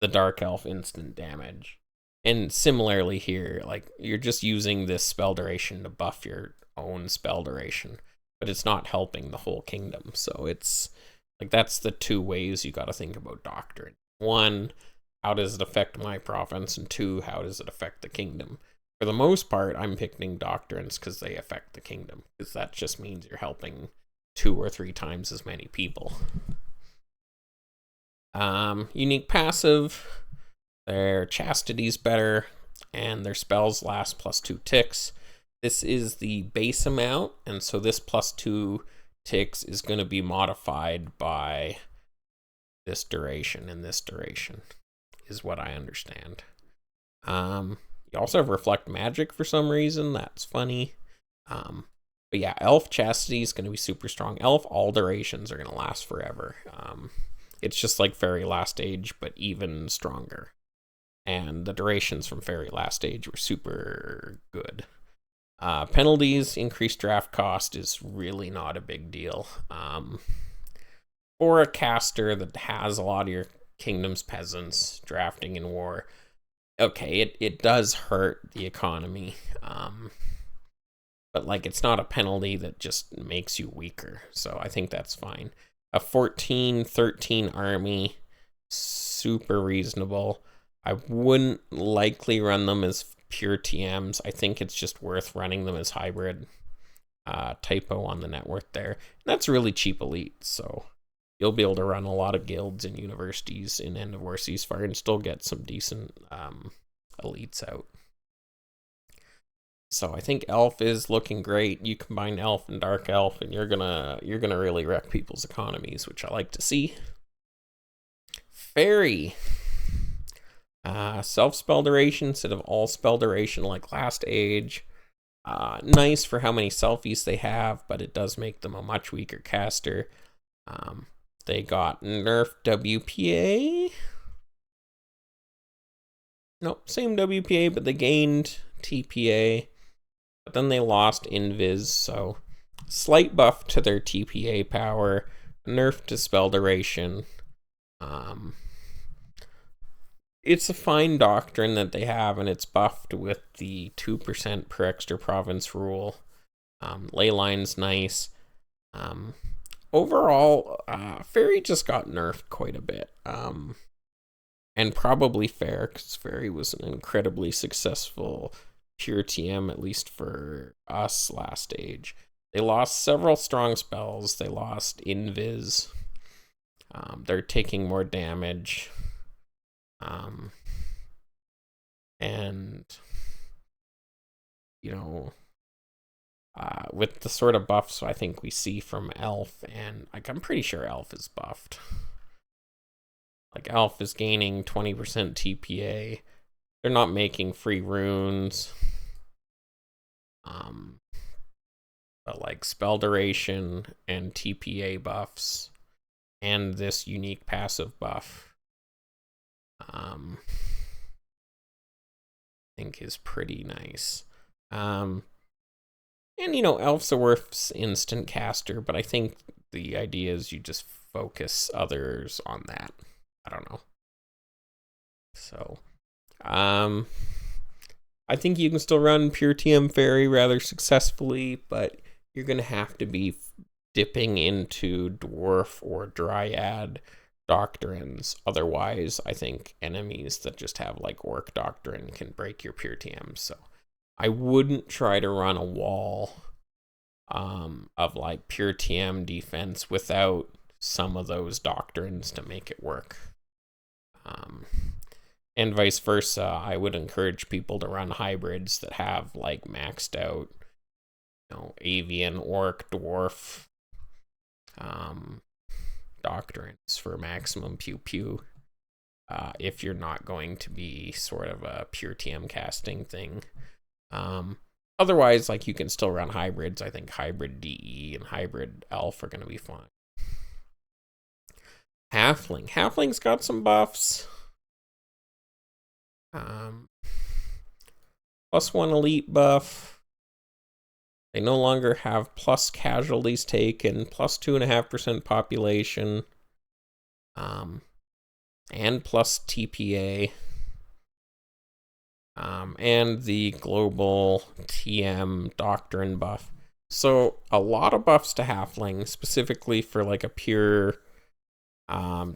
the Dark Elf instant damage. And similarly here, like you're just using this spell duration to buff your own spell duration, but it's not helping the whole kingdom. So it's like that's the two ways you got to think about doctrine. One, how does it affect my province? And two, how does it affect the kingdom? For the most part, I'm picking doctrines because they affect the kingdom, because that just means you're helping 2 or 3 times as many people. Unique passive, their chastity's better, and their spells last plus 2 ticks. This is the base amount, and so this plus 2 ticks is going to be modified by this duration, and this duration is what I understand. You also have Reflect Magic for some reason. That's funny. But yeah, Elf Chastity is going to be super strong. Elf, all durations are going to last forever. It's just like Fairy Last Age, but even stronger. And the durations from Fairy Last Age were super good. Penalties, increased draft cost is really not a big deal. For a caster that has a lot of your kingdom's peasants drafting in war, okay, it does hurt the economy, but like it's not a penalty that just makes you weaker, so I think that's fine. A 14-13 army, super reasonable. I wouldn't likely run them as pure TMs. I think it's just worth running them as hybrid. Typo on the net worth there. And that's really cheap elite, so you'll be able to run a lot of guilds and universities in End of War Ceasefire and still get some decent elites out. So I think Elf is looking great. You combine Elf and Dark Elf, and you're gonna really wreck people's economies, which I like to see. Fairy. Self spell duration instead of all spell duration like Last Age. Nice for how many selfies they have, but it does make them a much weaker caster. They got nerf WPA. Nope, same WPA, but they gained TPA. But then they lost Invis, so slight buff to their TPA power, nerf to spell duration. It's a fine doctrine that they have, and it's buffed with the 2% per extra province rule. Leyline's nice. Overall, Fairy just got nerfed quite a bit. And probably fair, because Fairy was an incredibly successful pure TM, at least for us last Age. They lost several strong spells. They lost Invis. They're taking more damage. And, you know, with the sort of buffs I think we see from Elf, and like I'm pretty sure Elf is buffed. Like Elf is gaining 20% TPA. They're not making free runes. But like spell duration and TPA buffs and this unique passive buff, I think is pretty nice. And you know, Elf's a worth instant caster, but I think the idea is you just focus others on that. I don't know. So, I think you can still run pure TM Fairy rather successfully, but you're going to have to be dipping into Dwarf or Dryad doctrines. Otherwise, I think enemies that just have like Orc Doctrine can break your pure TM. So I wouldn't try to run a wall of like pure TM defense without some of those doctrines to make it work. And vice versa, I would encourage people to run hybrids that have like maxed out, you know, Avian, Orc, Dwarf doctrines for maximum pew pew. If you're not going to be sort of a pure TM casting thing. Otherwise, like you can still run hybrids. I think hybrid DE and hybrid Elf are going to be fine. Halfling. Halfling's got some buffs. +1 elite buff. They no longer have plus casualties taken, plus 2.5% population, and plus TPA, and the global TM doctrine buff. So a lot of buffs to halfling, specifically for like a pure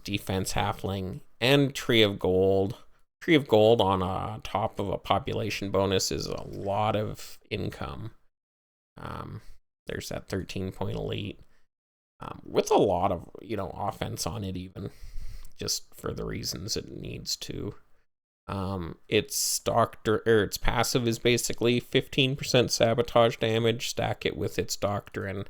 defense halfling, and Tree of Gold. Tree of Gold on top of a population bonus is a lot of income. There's that 13-point elite with a lot of, you know, offense on it, even just for the reasons it needs to. Its its passive is basically 15% sabotage damage. Stack it with its doctrine.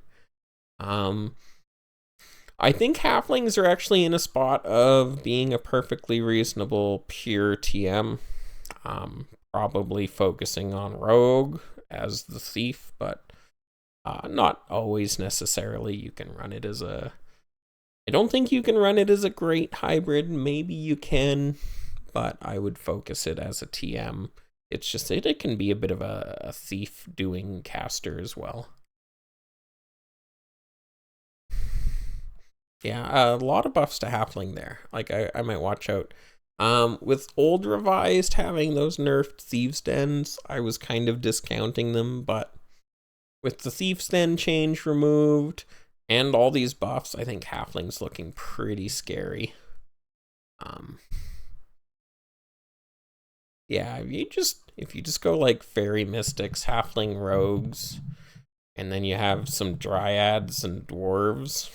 I think halflings are actually in a spot of being a perfectly reasonable pure TM. Probably focusing on rogue as the thief, but not always necessarily. You can run it as a... I don't think you can run it as a great hybrid. Maybe you can, but I would focus it as a TM. It's just that it can be a bit of a thief doing caster as well. Yeah, a lot of buffs to halfling there. Like, I might watch out. With old revised having those nerfed thieves' dens, I was kind of discounting them, but with the thieves' den change removed and all these buffs, I think halfling's looking pretty scary. Yeah, if you just go like fairy mystics, halfling rogues, and then you have some dryads and dwarves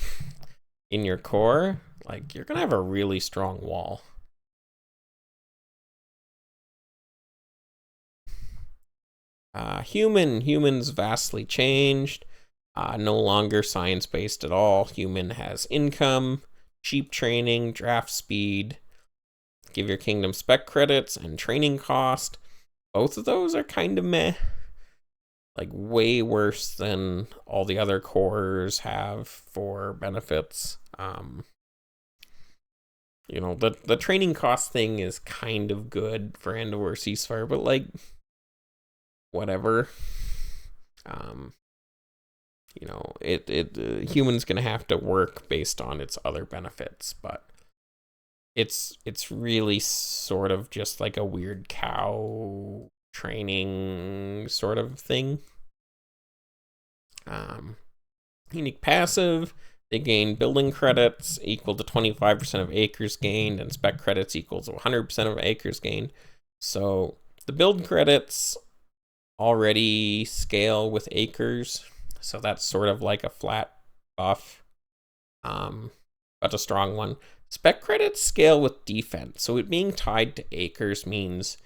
in your core, like you're gonna have a really strong wall. Humans vastly changed. No longer science-based at all. Human has income, cheap training, draft speed, give your kingdom spec credits, and training cost. Both of those are kind of meh. Like way worse than all the other cores have for benefits. You know, the training cost thing is kind of good for End of War Ceasefire, but like whatever. You know, human's gonna have to work based on its other benefits, but it's really sort of just like a weird cow training sort of thing. Unique passive, they gain building credits equal to 25% of acres gained, and spec credits equal to 100% of acres gained. So the build credits already scale with acres, so that's sort of like a flat buff, but a strong one. Spec credits scale with defense, so it being tied to acres means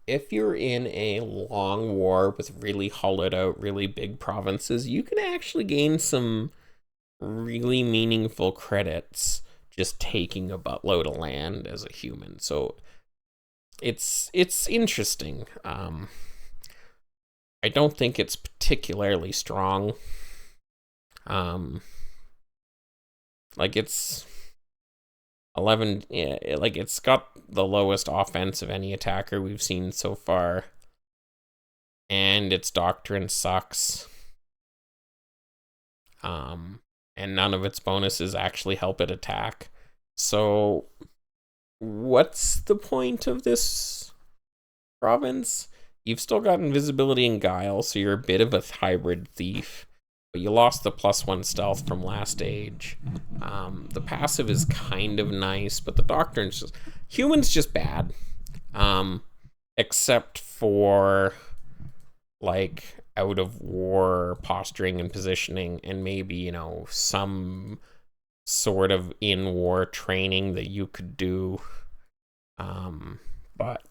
if you're in a long war with really hollowed out, really big provinces, you can actually gain some really meaningful credits just taking a buttload of land as a human. So it's interesting. I don't think it's particularly strong. Like it's 11, yeah, like it's got the lowest offense of any attacker we've seen so far, and its doctrine sucks. And none of its bonuses actually help it attack. So what's the point of this province? You've still got invisibility and guile, so you're a bit of a hybrid thief. But you lost the +1 stealth from last age. The passive is kind of nice, but the doctrine's just... Human's just bad. Except for, like, out of war posturing and positioning, and maybe, you know, some sort of in war training that you could do. But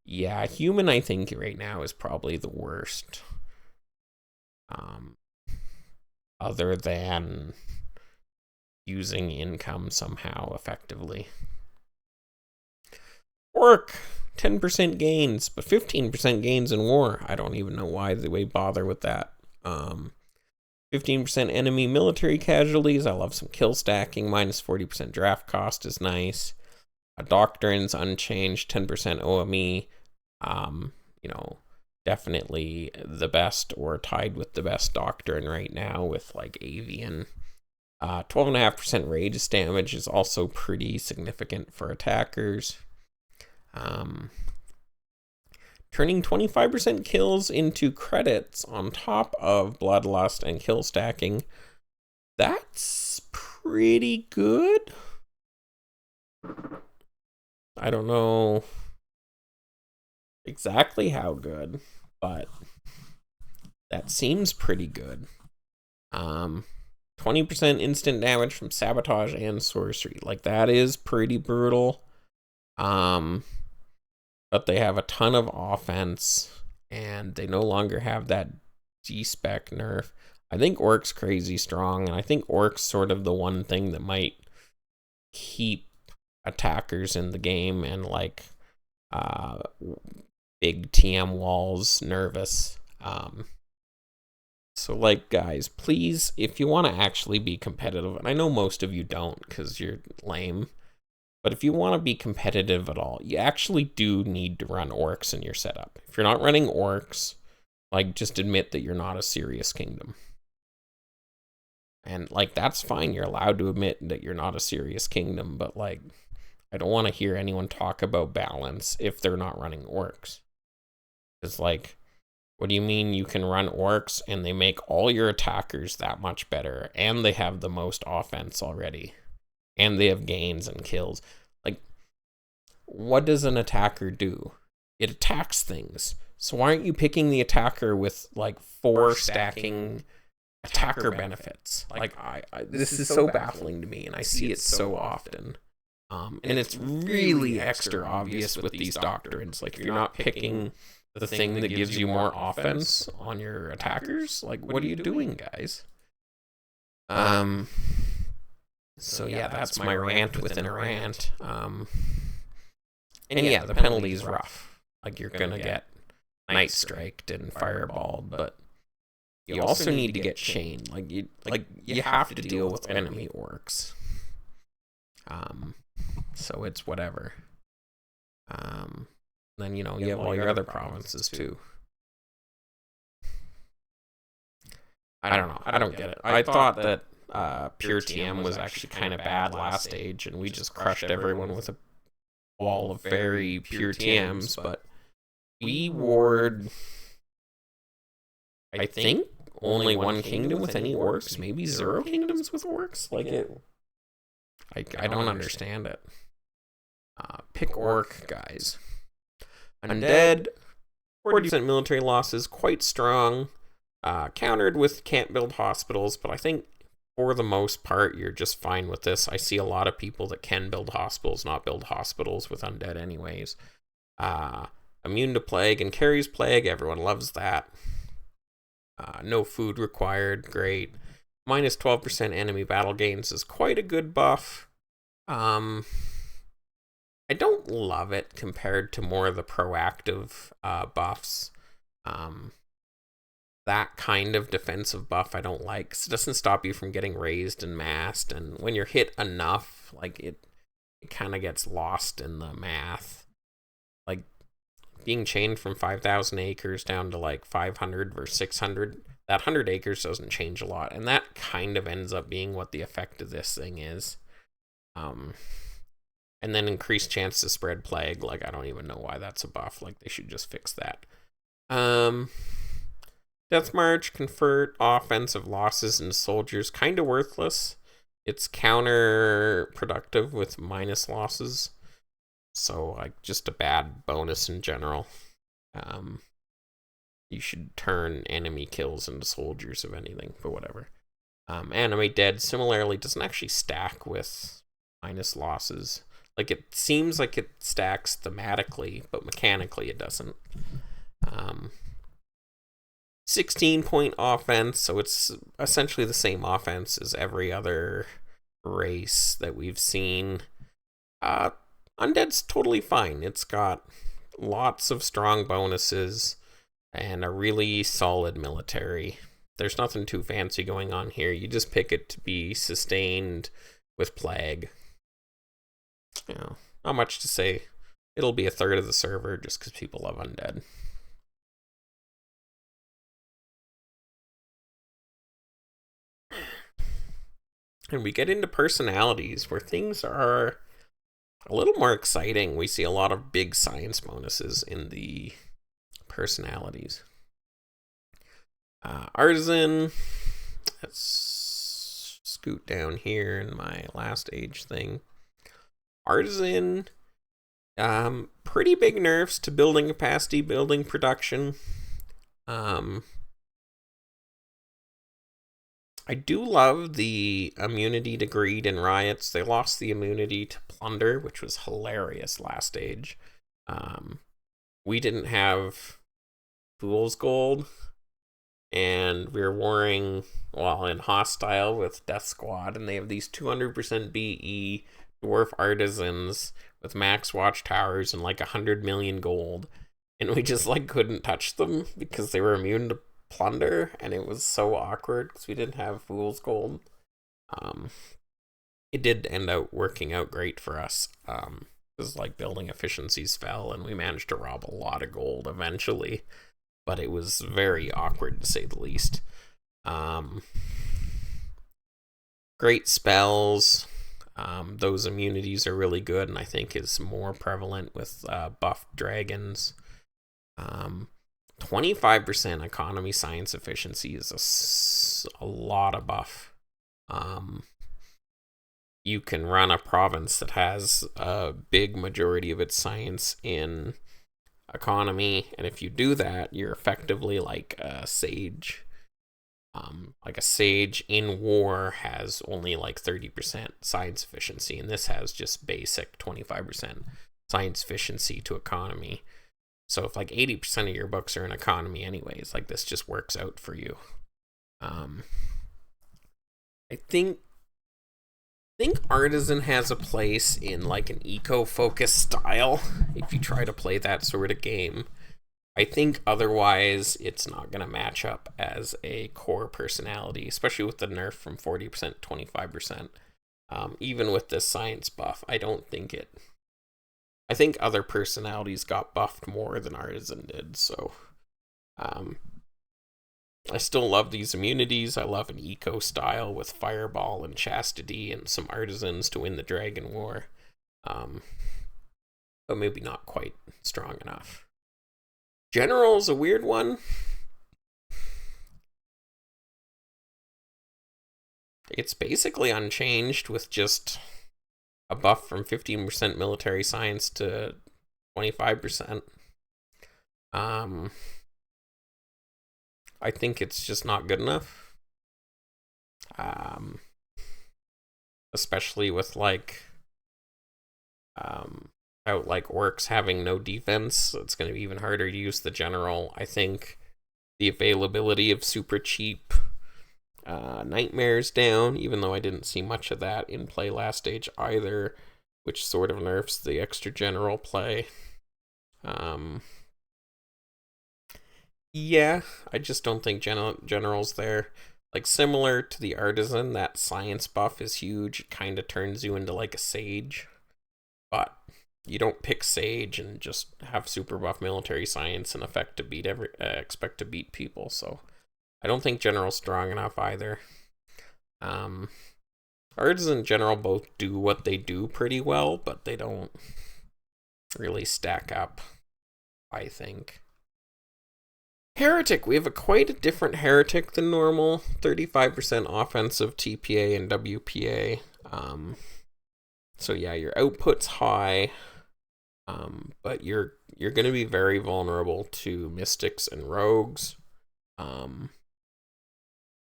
yeah, human I think right now is probably the worst. Other than using income somehow effectively. Orc, 10% gains, but 15% gains in war. I don't even know why they bother with that. 15% enemy military casualties. I love some kill stacking. Minus 40% draft cost is nice. Doctrines unchanged, 10% OME. You know, definitely the best or tied with the best doctrine right now with like Avian. 12.5% radius damage is also pretty significant for attackers. Turning 25% kills into credits on top of Bloodlust and kill stacking. That's pretty good. I don't know exactly how good, but that seems pretty good. 20% instant damage from sabotage and sorcery. Like, that is pretty brutal. But they have a ton of offense, and they no longer have that D-spec nerf. I think Orc's crazy strong, and I think Orc's sort of the one thing that might keep attackers in the game and, like, big TM walls nervous. So, like, guys, please, if you want to actually be competitive, and I know most of you don't because you're lame, but if you want to be competitive at all, you actually do need to run orcs in your setup. If you're not running orcs, like, just admit that you're not a serious kingdom. And, like, that's fine. You're allowed to admit that you're not a serious kingdom, but, like, I don't want to hear anyone talk about balance if they're not running orcs. It's like, what do you mean you can run orcs and they make all your attackers that much better, and they have the most offense already? And they have gains and kills. Like, what does an attacker do? It attacks things. So why aren't you picking the attacker with, like, 4 stacking attacker benefits? Like, this is so baffling to me, and I see it so often. And it's really extra obvious with these doctrines. Like, if you're not picking the thing that gives you more offense on your attackers, like, what are you doing, guys? So yeah, that's my rant within a rant. And yeah, the penalty is rough. Like, you're gonna get night striked and fireballed, but you also need to get chained. Like, you have to deal with enemy orcs. So it's whatever. Then, you know, you have all your other provinces too. I don't know. I don't get it. I thought that pure TM was actually kind of bad last stage, and we just crushed everyone with a wall of very pure TMs, but we ward, I think, only one kingdom with any orcs, maybe 0 kingdoms with orcs. Like, I don't understand it. Pick orc, guys. Undead, 40% military losses, quite strong. Countered with can't build hospitals, but I think for the most part, you're just fine with this. I see a lot of people that can build hospitals, not build hospitals with undead anyways. Immune to plague and carries plague. Everyone loves that. No food required. Great. Minus 12% enemy battle gains is quite a good buff. I don't love it compared to more of the proactive buffs. That kind of defensive buff I don't like, 'cause it doesn't stop you from getting raised and massed, and when you're hit enough, like it kind of gets lost in the math. Like being chained from 5,000 acres down to like 500 versus 600, that 100 acres doesn't change a lot, and that kind of ends up being what the effect of this thing is. And then increased chance to spread plague. Like, I don't even know why that's a buff. Like, they should just fix that. Death March, convert offensive losses into soldiers. Kind of worthless. It's counterproductive with minus losses. So, like, just a bad bonus in general. You should turn enemy kills into soldiers, if anything, but whatever. Animate Dead similarly doesn't actually stack with minus losses. Like, it seems like it stacks thematically, but mechanically it doesn't. 16-point offense, so it's essentially the same offense as every other race that we've seen. Undead's totally fine. It's got lots of strong bonuses and a really solid military. There's nothing too fancy going on here. You just pick it to be sustained with plague. You know, not much to say. It'll be a third of the server just because people love undead. And we get into personalities where things are a little more exciting. We see a lot of big science bonuses in the personalities. Artisan. Let's scoot down here in my last age thing. Artisan, pretty big nerfs to building capacity, building production. I do love the immunity to greed and riots. They lost the immunity to plunder, which was hilarious last age. We didn't have Fool's Gold, and we were warring, well, in Hostile with Death Squad, and they have these 200% BE dwarf artisans with max watchtowers and like 100 million gold, and we just like couldn't touch them because they were immune to plunder, and it was so awkward because we didn't have Fool's Gold. It did end up working out great for us. Because like building efficiencies fell, and we managed to rob a lot of gold eventually, but it was very awkward to say the least. Great spells. Those immunities are really good, and I think is more prevalent with buffed dragons. 25% economy science efficiency is a lot of buff. You can run a province that has a big majority of its science in economy, and if you do that, you're effectively like a sage. Like a sage in war has only like 30% science efficiency, and this has just basic 25% science efficiency to economy. So if like 80% of your books are in economy anyways, like this just works out for you. I think Artisan has a place in like an eco-focused style if you try to play that sort of game. I think otherwise it's not going to match up as a core personality, especially with the nerf from 40% to 25%. Even with this science buff, I don't think it... I think other personalities got buffed more than Artisan did, so... I still love these immunities. I love an eco style with Fireball and Chastity and some artisans to win the Dragon War. But maybe not quite strong enough. General's a weird one. It's basically unchanged with just a buff from 15% military science to 25%. I think it's just not good enough. Especially with like out like orcs having no defense, it's going to be even harder to use the general. I think the availability of super cheap nightmares down, even though I didn't see much of that in play last stage either, which sort of nerfs the extra general play. Yeah, I just don't think general's there. Like, similar to the artisan, that science buff is huge. It kind of turns you into like a sage, but you don't pick sage and just have super buff military science and expect to beat people. So I don't think general's strong enough either. Artisan and general both do what they do pretty well, but they don't really stack up, I think. Heretic, we have quite a different Heretic than normal. 35% offensive TPA and WPA. So yeah, your output's high, but you're going to be very vulnerable to mystics and rogues,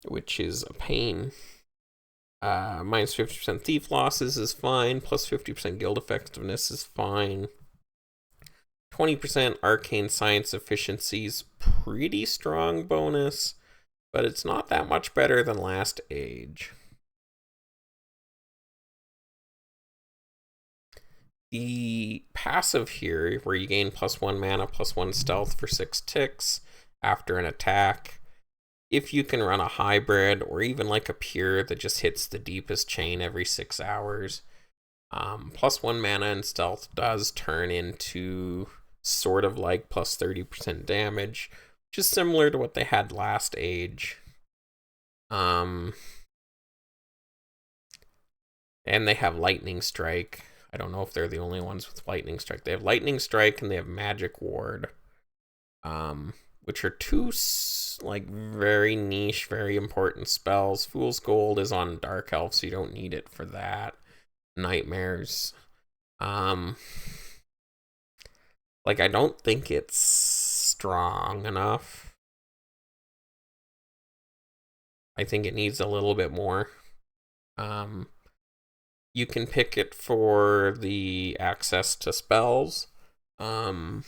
which is a pain. Minus 50% thief losses is fine. Plus 50% guild effectiveness is fine. 20% arcane science efficiency's pretty strong bonus, but it's not that much better than last age. The passive here, where you gain +1 mana, +1 stealth for 6 ticks after an attack, if you can run a hybrid or even like a pure that just hits the deepest chain every 6 hours, +1 mana and stealth does turn into sort of like plus 30% damage, which is similar to what they had last age. And they have Lightning Strike. I don't know if they're the only ones with Lightning Strike. They have Lightning Strike and they have Magic Ward, which are two like very niche, very important spells. Fool's Gold is on Dark Elf, so you don't need it for that. Nightmares. Like, I don't think it's strong enough. I think it needs a little bit more. You can pick it for the access to spells, but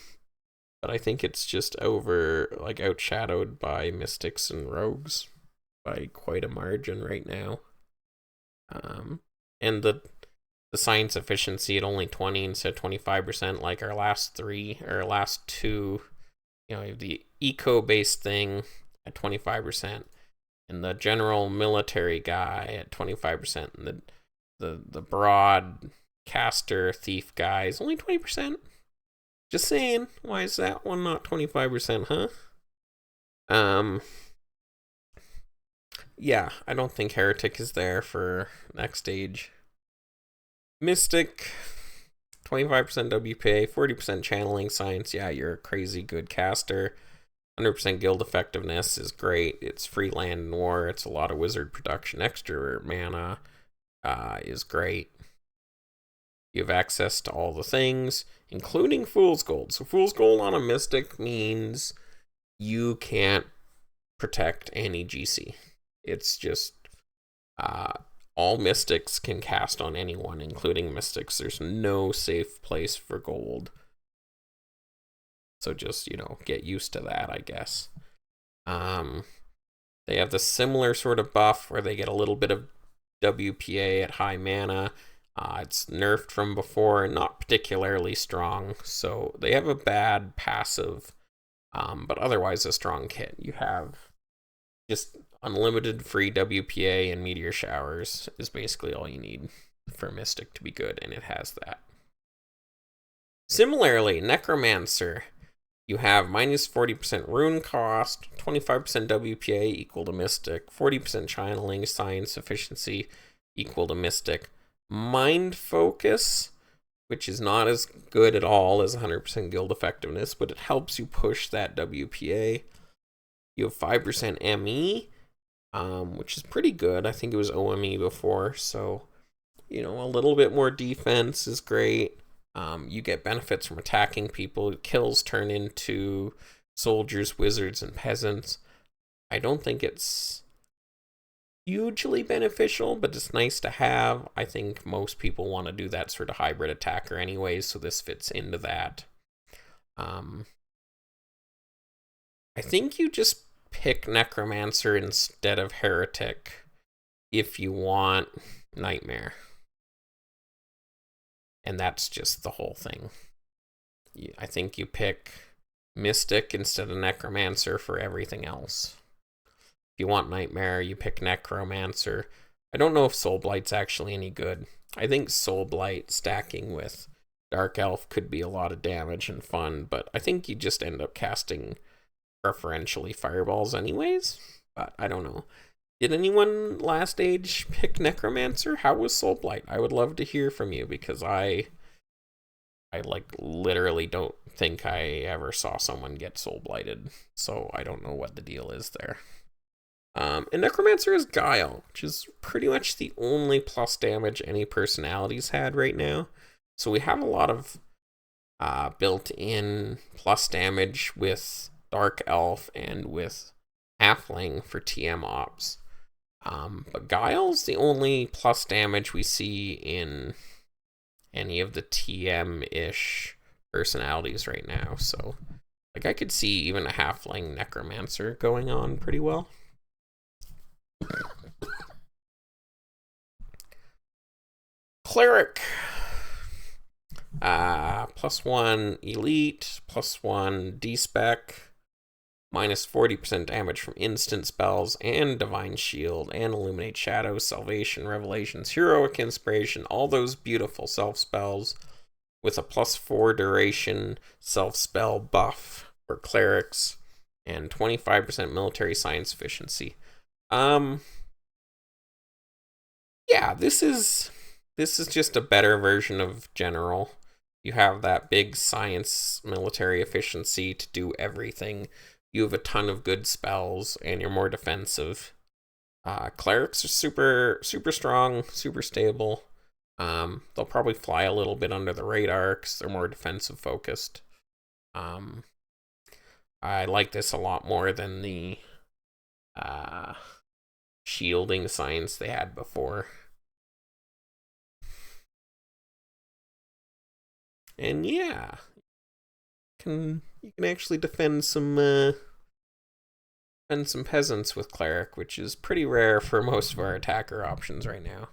I think it's just outshadowed by mystics and rogues by quite a margin right now. And the science efficiency at only 20 instead of 25%, like our last two, you know, the eco-based thing at 25%, and the general military guy at 25%, and the broad caster thief guy is only 20%. Just saying, why is that one not 25%, huh? Yeah, I don't think Heretic is there for next stage. Mystic, 25% WPA, 40% channeling science. Yeah, you're a crazy good caster. 100% guild effectiveness is great. It's free land and war. It's a lot of wizard production. Extra mana is great. You have access to all the things, including Fool's Gold. So Fool's Gold on a Mystic means you can't protect any GC. It's just all Mystics can cast on anyone, including Mystics. There's no safe place for gold. So just, get used to that, I guess. They have the similar sort of buff where they get a little bit of WPA at high mana. It's nerfed from before and not particularly strong. So they have a bad passive, but otherwise a strong kit. You have just unlimited free WPA and Meteor Showers is basically all you need for Mystic to be good, and it has that. Similarly, Necromancer, you have minus 40% rune cost, 25% WPA equal to Mystic, 40% channeling science efficiency equal to Mystic. Mind Focus, which is not as good at all as 100% guild effectiveness, but it helps you push that WPA. You have 5% ME, which is pretty good. I think it was OME before, so, a little bit more defense is great. You get benefits from attacking people. Kills turn into soldiers, wizards, and peasants. I don't think it's hugely beneficial, but it's nice to have. I think most people want to do that sort of hybrid attacker anyways, so this fits into that. I think you just pick Necromancer instead of Heretic if you want Nightmare. And that's just the whole thing. I think you pick Mystic instead of Necromancer for everything else. If you want Nightmare, you pick Necromancer. I don't know if Soul Blight's actually any good. I think Soul Blight stacking with Dark Elf could be a lot of damage and fun, but I think you just end up casting preferentially fireballs anyways. But I don't know. Did anyone last age pick Necromancer? How was Soul Blight? I would love to hear from you, because I like literally don't think I ever saw someone get Soul Blighted, so I don't know what the deal is there. And Necromancer is Guile, which is pretty much the only plus damage any personalities had right now. So we have a lot of built-in plus damage with Dark Elf and with Halfling for TM ops. But Guile's the only plus damage we see in any of the TM-ish personalities right now. So, like, I could see even a Halfling Necromancer going on pretty well. Cleric. +1 elite, +1 D-spec, minus 40% damage from instant spells, and Divine Shield, and Illuminate Shadows, Salvation, Revelations, Heroic Inspiration, all those beautiful self-spells, with a +4 duration self-spell buff for clerics, and 25% military science efficiency. Yeah, this is just a better version of General. You have that big science military efficiency to do everything. You have a ton of good spells, and you're more defensive. Clerics are super strong, super stable. They'll probably fly a little bit under the radar because they're more defensive focused. I like this a lot more than the shielding science they had before. And yeah, you can actually defend some peasants with cleric, which is pretty rare for most of our attacker options right now.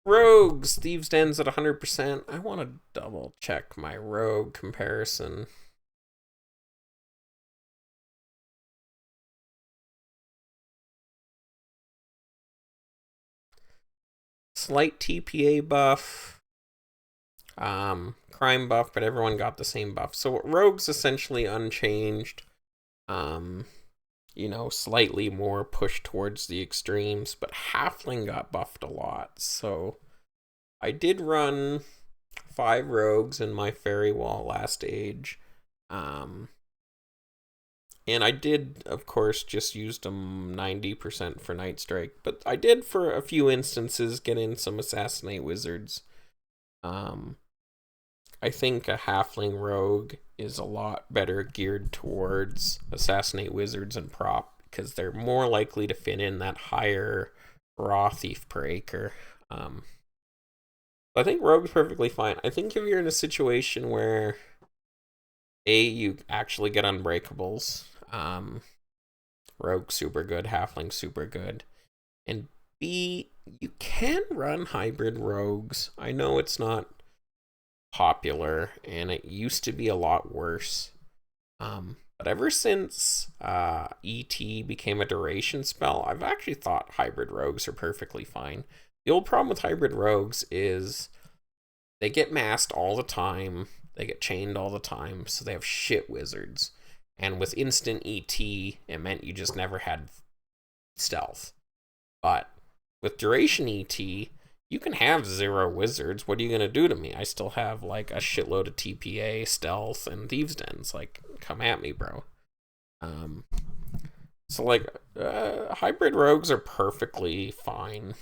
Rogues, Thieves' Den's at 100%. I want to double check my rogue comparison. Slight TPA buff. Crime buff, but everyone got the same buff. So Rogue's essentially unchanged. Slightly more pushed towards the extremes, but Halfling got buffed a lot. So I did run 5 Rogues in my Fairy Wall last age. And I did, of course, just used them 90% for Night Strike, but I did, for a few instances, get in some Assassinate Wizards. I think a Halfling Rogue is a lot better geared towards Assassinate Wizards and Prop, because they're more likely to fit in that higher raw thief per acre. I think Rogue's perfectly fine. I think if you're in a situation where you actually get Unbreakables, Rogue super good, Halfling super good, and B, you can run hybrid Rogues. I know it's not popular, and it used to be a lot worse. But ever since ET became a duration spell, I've actually thought hybrid rogues are perfectly fine. The old problem with hybrid rogues is they get masked all the time, they get chained all the time, so they have shit wizards. And with instant ET, it meant you just never had stealth. But with duration ET, you can have 0 wizards. What are you going to do to me? I still have like a shitload of TPA, stealth, and Thieves' Dens. Like, come at me, bro. Hybrid rogues are perfectly fine.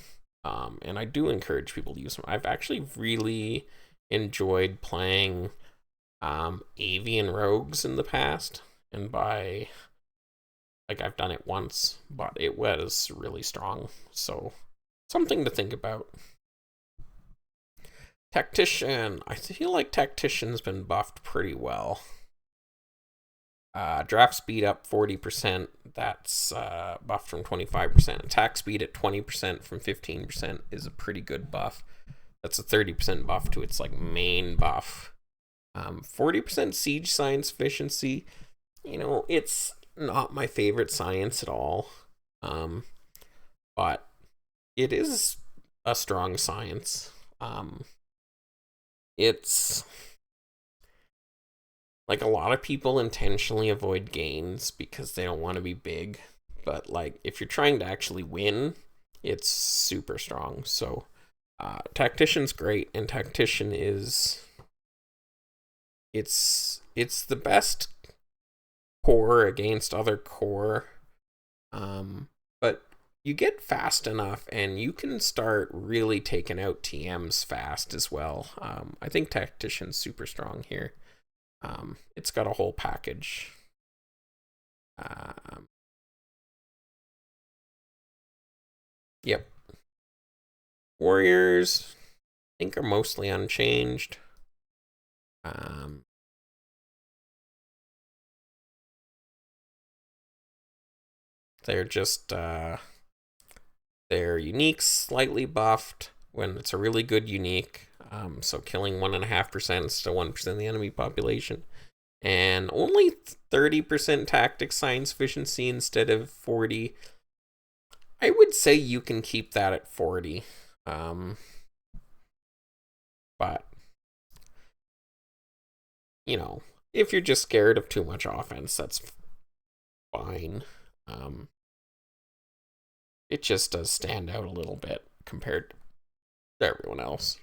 And I do encourage people to use them. I've actually really enjoyed playing Avian rogues in the past. And by Like, I've done it once, but it was really strong. So, something to think about. Tactician. I feel like Tactician's been buffed pretty well. Draft speed up 40%. That's buffed from 25%. Attack speed at 20% from 15% is a pretty good buff. That's a 30% buff to its like main buff. 40% siege science efficiency. You know, it's not my favorite science at all. But it is a strong science. It's like a lot of people intentionally avoid gains because they don't want to be big. But like if you're trying to actually win, it's super strong. So Tactician's great, and Tactician is it's the best core against other core. But you get fast enough and you can start really taking out TMs fast as well. I think Tactician's super strong here. It's got a whole package. Yep. Warriors, I think, are mostly unchanged. They're just they're unique, slightly buffed when it's a really good unique. So killing 1.5% instead of 1% of the enemy population, and only 30% tactic science efficiency instead of 40. I would say you can keep that at 40. But you know, if you're just scared of too much offense, that's fine. It just does stand out a little bit compared to everyone else.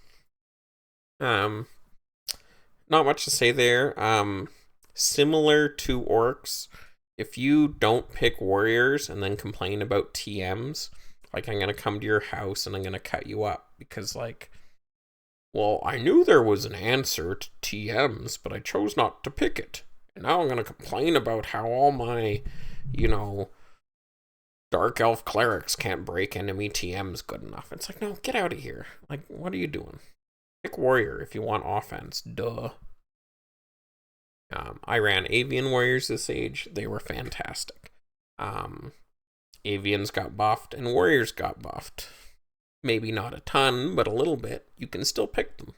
Not much to say there. Similar to orcs, if you don't pick warriors and then complain about TMs, like I'm gonna come to your house and I'm gonna cut you up because like, well, I knew there was an answer to TMs, but I chose not to pick it. And now I'm gonna complain about how all my, you know, Dark Elf clerics can't break enemy TMs good enough. It's like, no, get out of here. Like, what are you doing? Pick warrior if you want offense. Duh. I ran Avian Warriors this age. They were fantastic. Avians got buffed and Warriors got buffed. Maybe not a ton, but a little bit. You can still pick them.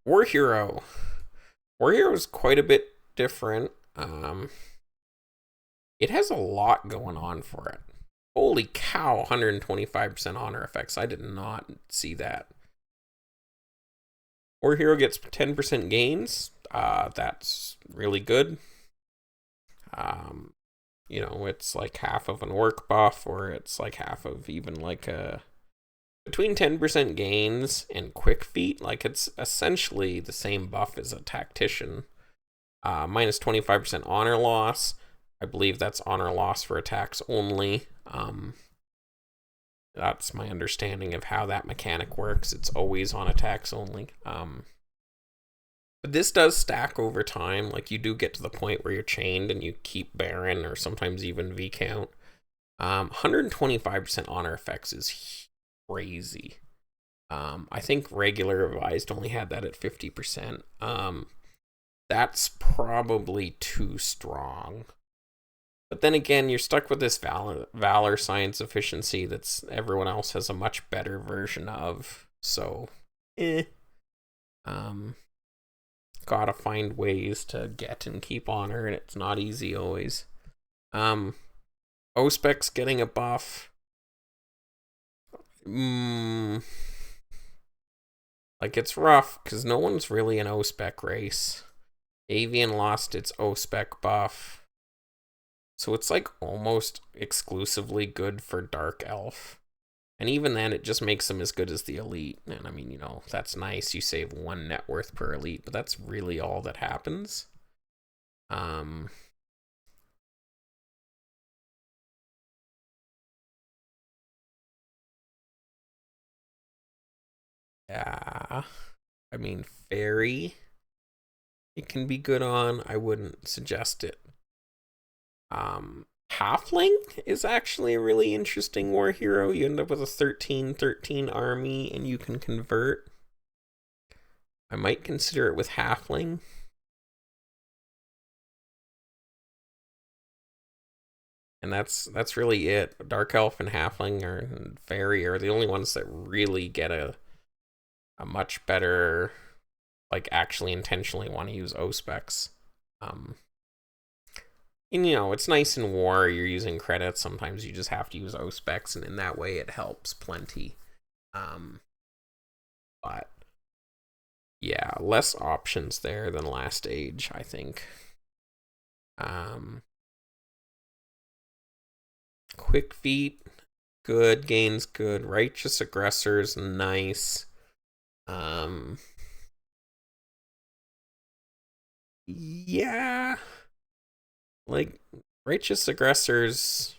War Hero. War Hero is quite a bit different. It has a lot going on for it. Holy cow, 125% honor effects. I did not see that. War Hero gets 10% gains. That's really good. You know, it's like half of an orc buff, or it's like half of even like a between 10% gains and quick feet. Like it's essentially the same buff as a tactician. Minus 25% honor loss. I believe that's honor loss for attacks only. That's my understanding of how that mechanic works. It's always on attacks only. But this does stack over time. Like you do get to the point where you're chained and you keep Baron or sometimes even V-count. 125% honor effects is crazy. I think regular revised only had that at 50%. That's probably too strong. But then again, you're stuck with this Valor science efficiency that's everyone else has a much better version of. So, gotta find ways to get and keep honor, and it's not easy always. Ospec's getting a buff. Like it's rough because no one's really an Ospec race. Avian lost its Ospec buff. So it's like almost exclusively good for Dark Elf. And even then, it just makes them as good as the elite. And I mean, you know, that's nice. You save 1 net worth per elite, but that's really all that happens. Yeah. I mean, Fairy, it can be good on. I wouldn't suggest it. Halfling is actually a really interesting war hero. You end up with a 13/13 army and you can convert. I might consider it with Halfling. And that's really it. Dark Elf and Halfling and Fairy are the only ones that really get a much better, like, actually intentionally want to use O-Specs. And it's nice in war, you're using credits, sometimes you just have to use O-Specs, and in that way it helps plenty. But yeah, less options there than Last Age, I think. Quick Feet, good. Gains, good. Righteous Aggressors, nice. Yeah, like, Righteous Aggressors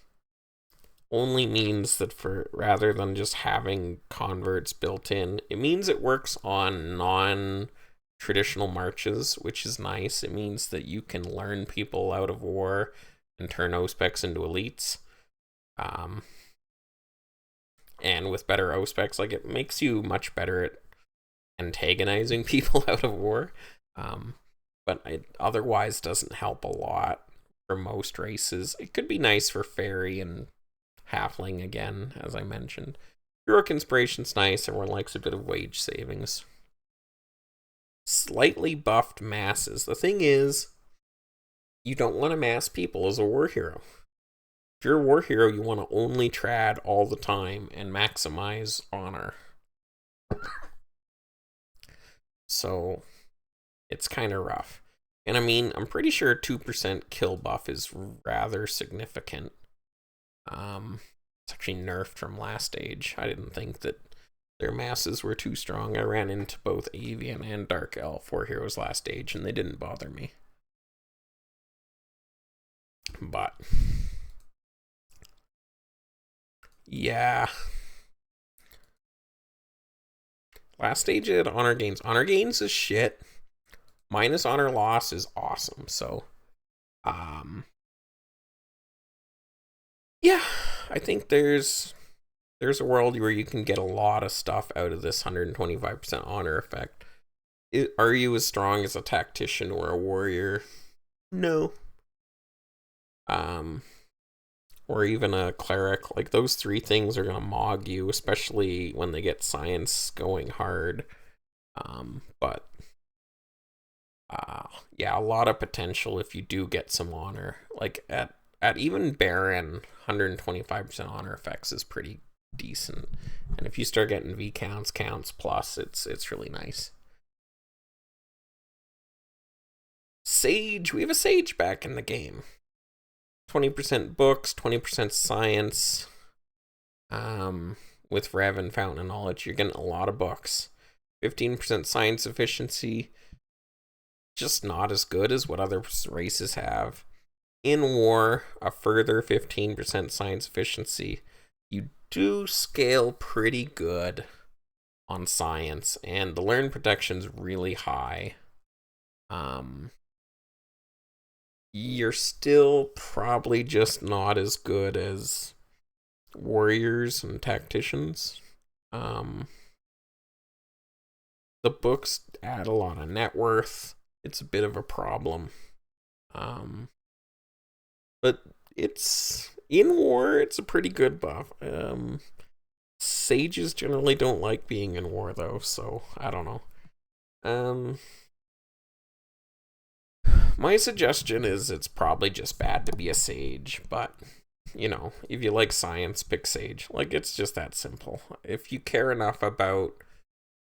only means that, for rather than just having converts built in, it means it works on non-traditional marches, which is nice. It means that you can learn people out of war and turn O-Specs into elites. And with better O-Specs, like, it makes you much better at antagonizing people out of war. But it otherwise doesn't help a lot for most races. It could be nice for Fairy and Halfling again, as I mentioned. Heroic Inspiration's nice. Everyone likes a bit of wage savings. Slightly buffed masses. The thing is, you don't want to mass people as a war hero. If you're a war hero, you want to only trad all the time and maximize honor. So it's kind of rough. And I mean, I'm pretty sure 2% kill buff is rather significant. It's actually nerfed from Last Age. I didn't think that their masses were too strong. I ran into both Avian and Dark Elf War Heroes Last Age, and they didn't bother me. But yeah, Last Stage had honor gains. Honor gains is shit. Minus honor loss is awesome. So, yeah, I think there's a world where you can get a lot of stuff out of this 125% honor effect. Are you as strong as a tactician or a warrior? No. Or even a cleric. Like, those three things are gonna mog you, especially when they get science going hard. But yeah, a lot of potential if you do get some honor. Like, at even Baron, 125% honor effects is pretty decent. And if you start getting V counts plus, it's really nice. Sage, we have a Sage back in the game. 20% books, 20% science. With Rev and Fountain of Knowledge, you're getting a lot of books. 15% science efficiency, just not as good as what other races have. In war, a further 15% science efficiency. You do scale pretty good on science, and the learn protection's really high. You're still probably just not as good as warriors and tacticians. The books add a lot of net worth. It's a bit of a problem. But it's in war, it's a pretty good buff. Sages generally don't like being in war though, so I don't know. My suggestion is it's probably just bad to be a sage, but if you like science, pick sage. Like, it's just that simple. If you care enough about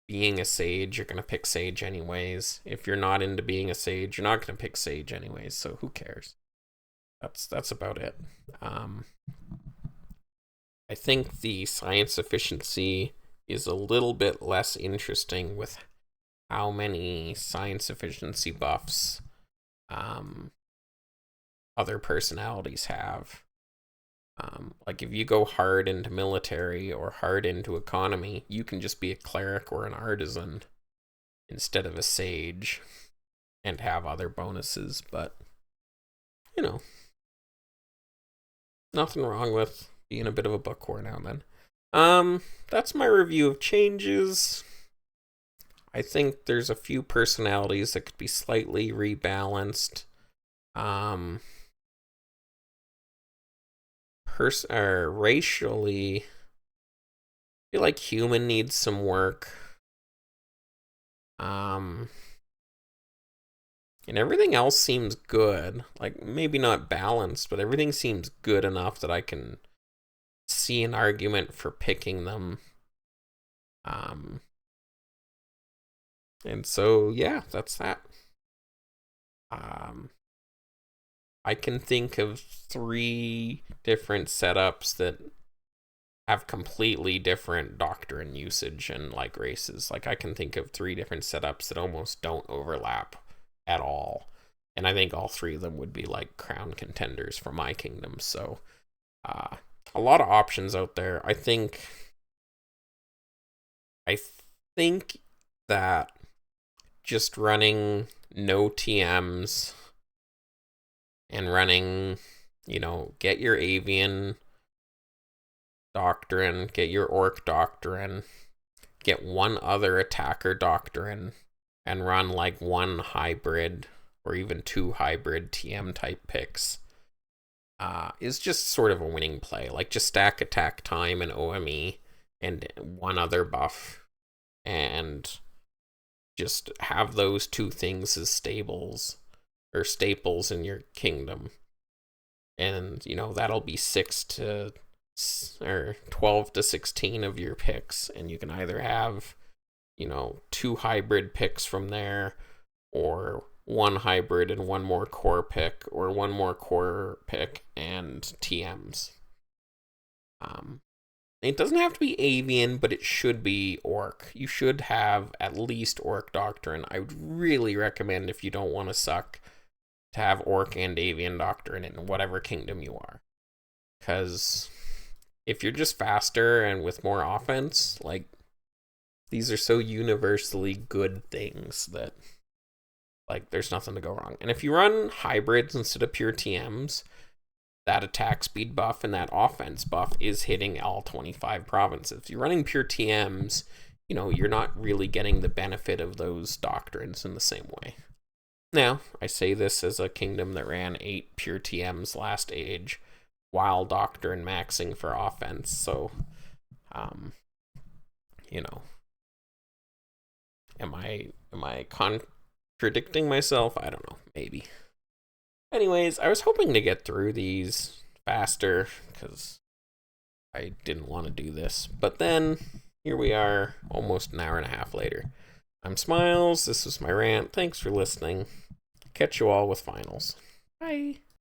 being a sage, you're gonna pick sage anyways. If you're not into being a sage, you're not gonna pick sage anyways, so who cares? That's about it. I think the science efficiency is a little bit less interesting with how many science efficiency buffs other personalities have. Like, if you go hard into military or hard into economy, you can just be a cleric or an artisan instead of a sage and have other bonuses. But Nothing wrong with being a bit of a book whore now and then. That's my review of changes. I think there's a few personalities that could be slightly rebalanced. Racially, I feel like human needs some work. And everything else seems good. Like, maybe not balanced, but everything seems good enough that I can see an argument for picking them. And so, yeah, that's that. I can think of 3 different setups that have completely different doctrine usage and like races. Like, I can think of 3 different setups that almost don't overlap at all. And I think all 3 of them would be like crown contenders for my kingdom. So, a lot of options out there. I think that just running no TMs and running, get your avian doctrine, get your orc doctrine, get one other attacker doctrine, and run like 1 hybrid or even 2 hybrid TM type picks is just sort of a winning play. Like, just stack attack time and OME and 1 other buff, and just have those 2 things as staples in your kingdom. And, that'll be 12 to 16 of your picks. And you can either have, 2 hybrid picks from there, or 1 hybrid and 1 more core pick, or 1 more core pick and TMs. It doesn't have to be avian, but it should be orc. You should have at least orc doctrine. I would really recommend, if you don't want to suck, to have orc and avian doctrine in whatever kingdom you are. Because if you're just faster and with more offense, like, these are so universally good things that, like, there's nothing to go wrong. And if you run hybrids instead of pure TMs, that attack speed buff and that offense buff is hitting all 25 provinces. If you're running pure TMs, you're not really getting the benefit of those doctrines in the same way. Now, I say this as a kingdom that ran 8 pure TMs last age, while doctrine maxing for offense. So, am I contradicting myself? I don't know. Maybe. Anyways, I was hoping to get through these faster because I didn't want to do this. But then, here we are, almost an hour and a half later. I'm Smiles. This was my rant. Thanks for listening. Catch you all with finals. Bye.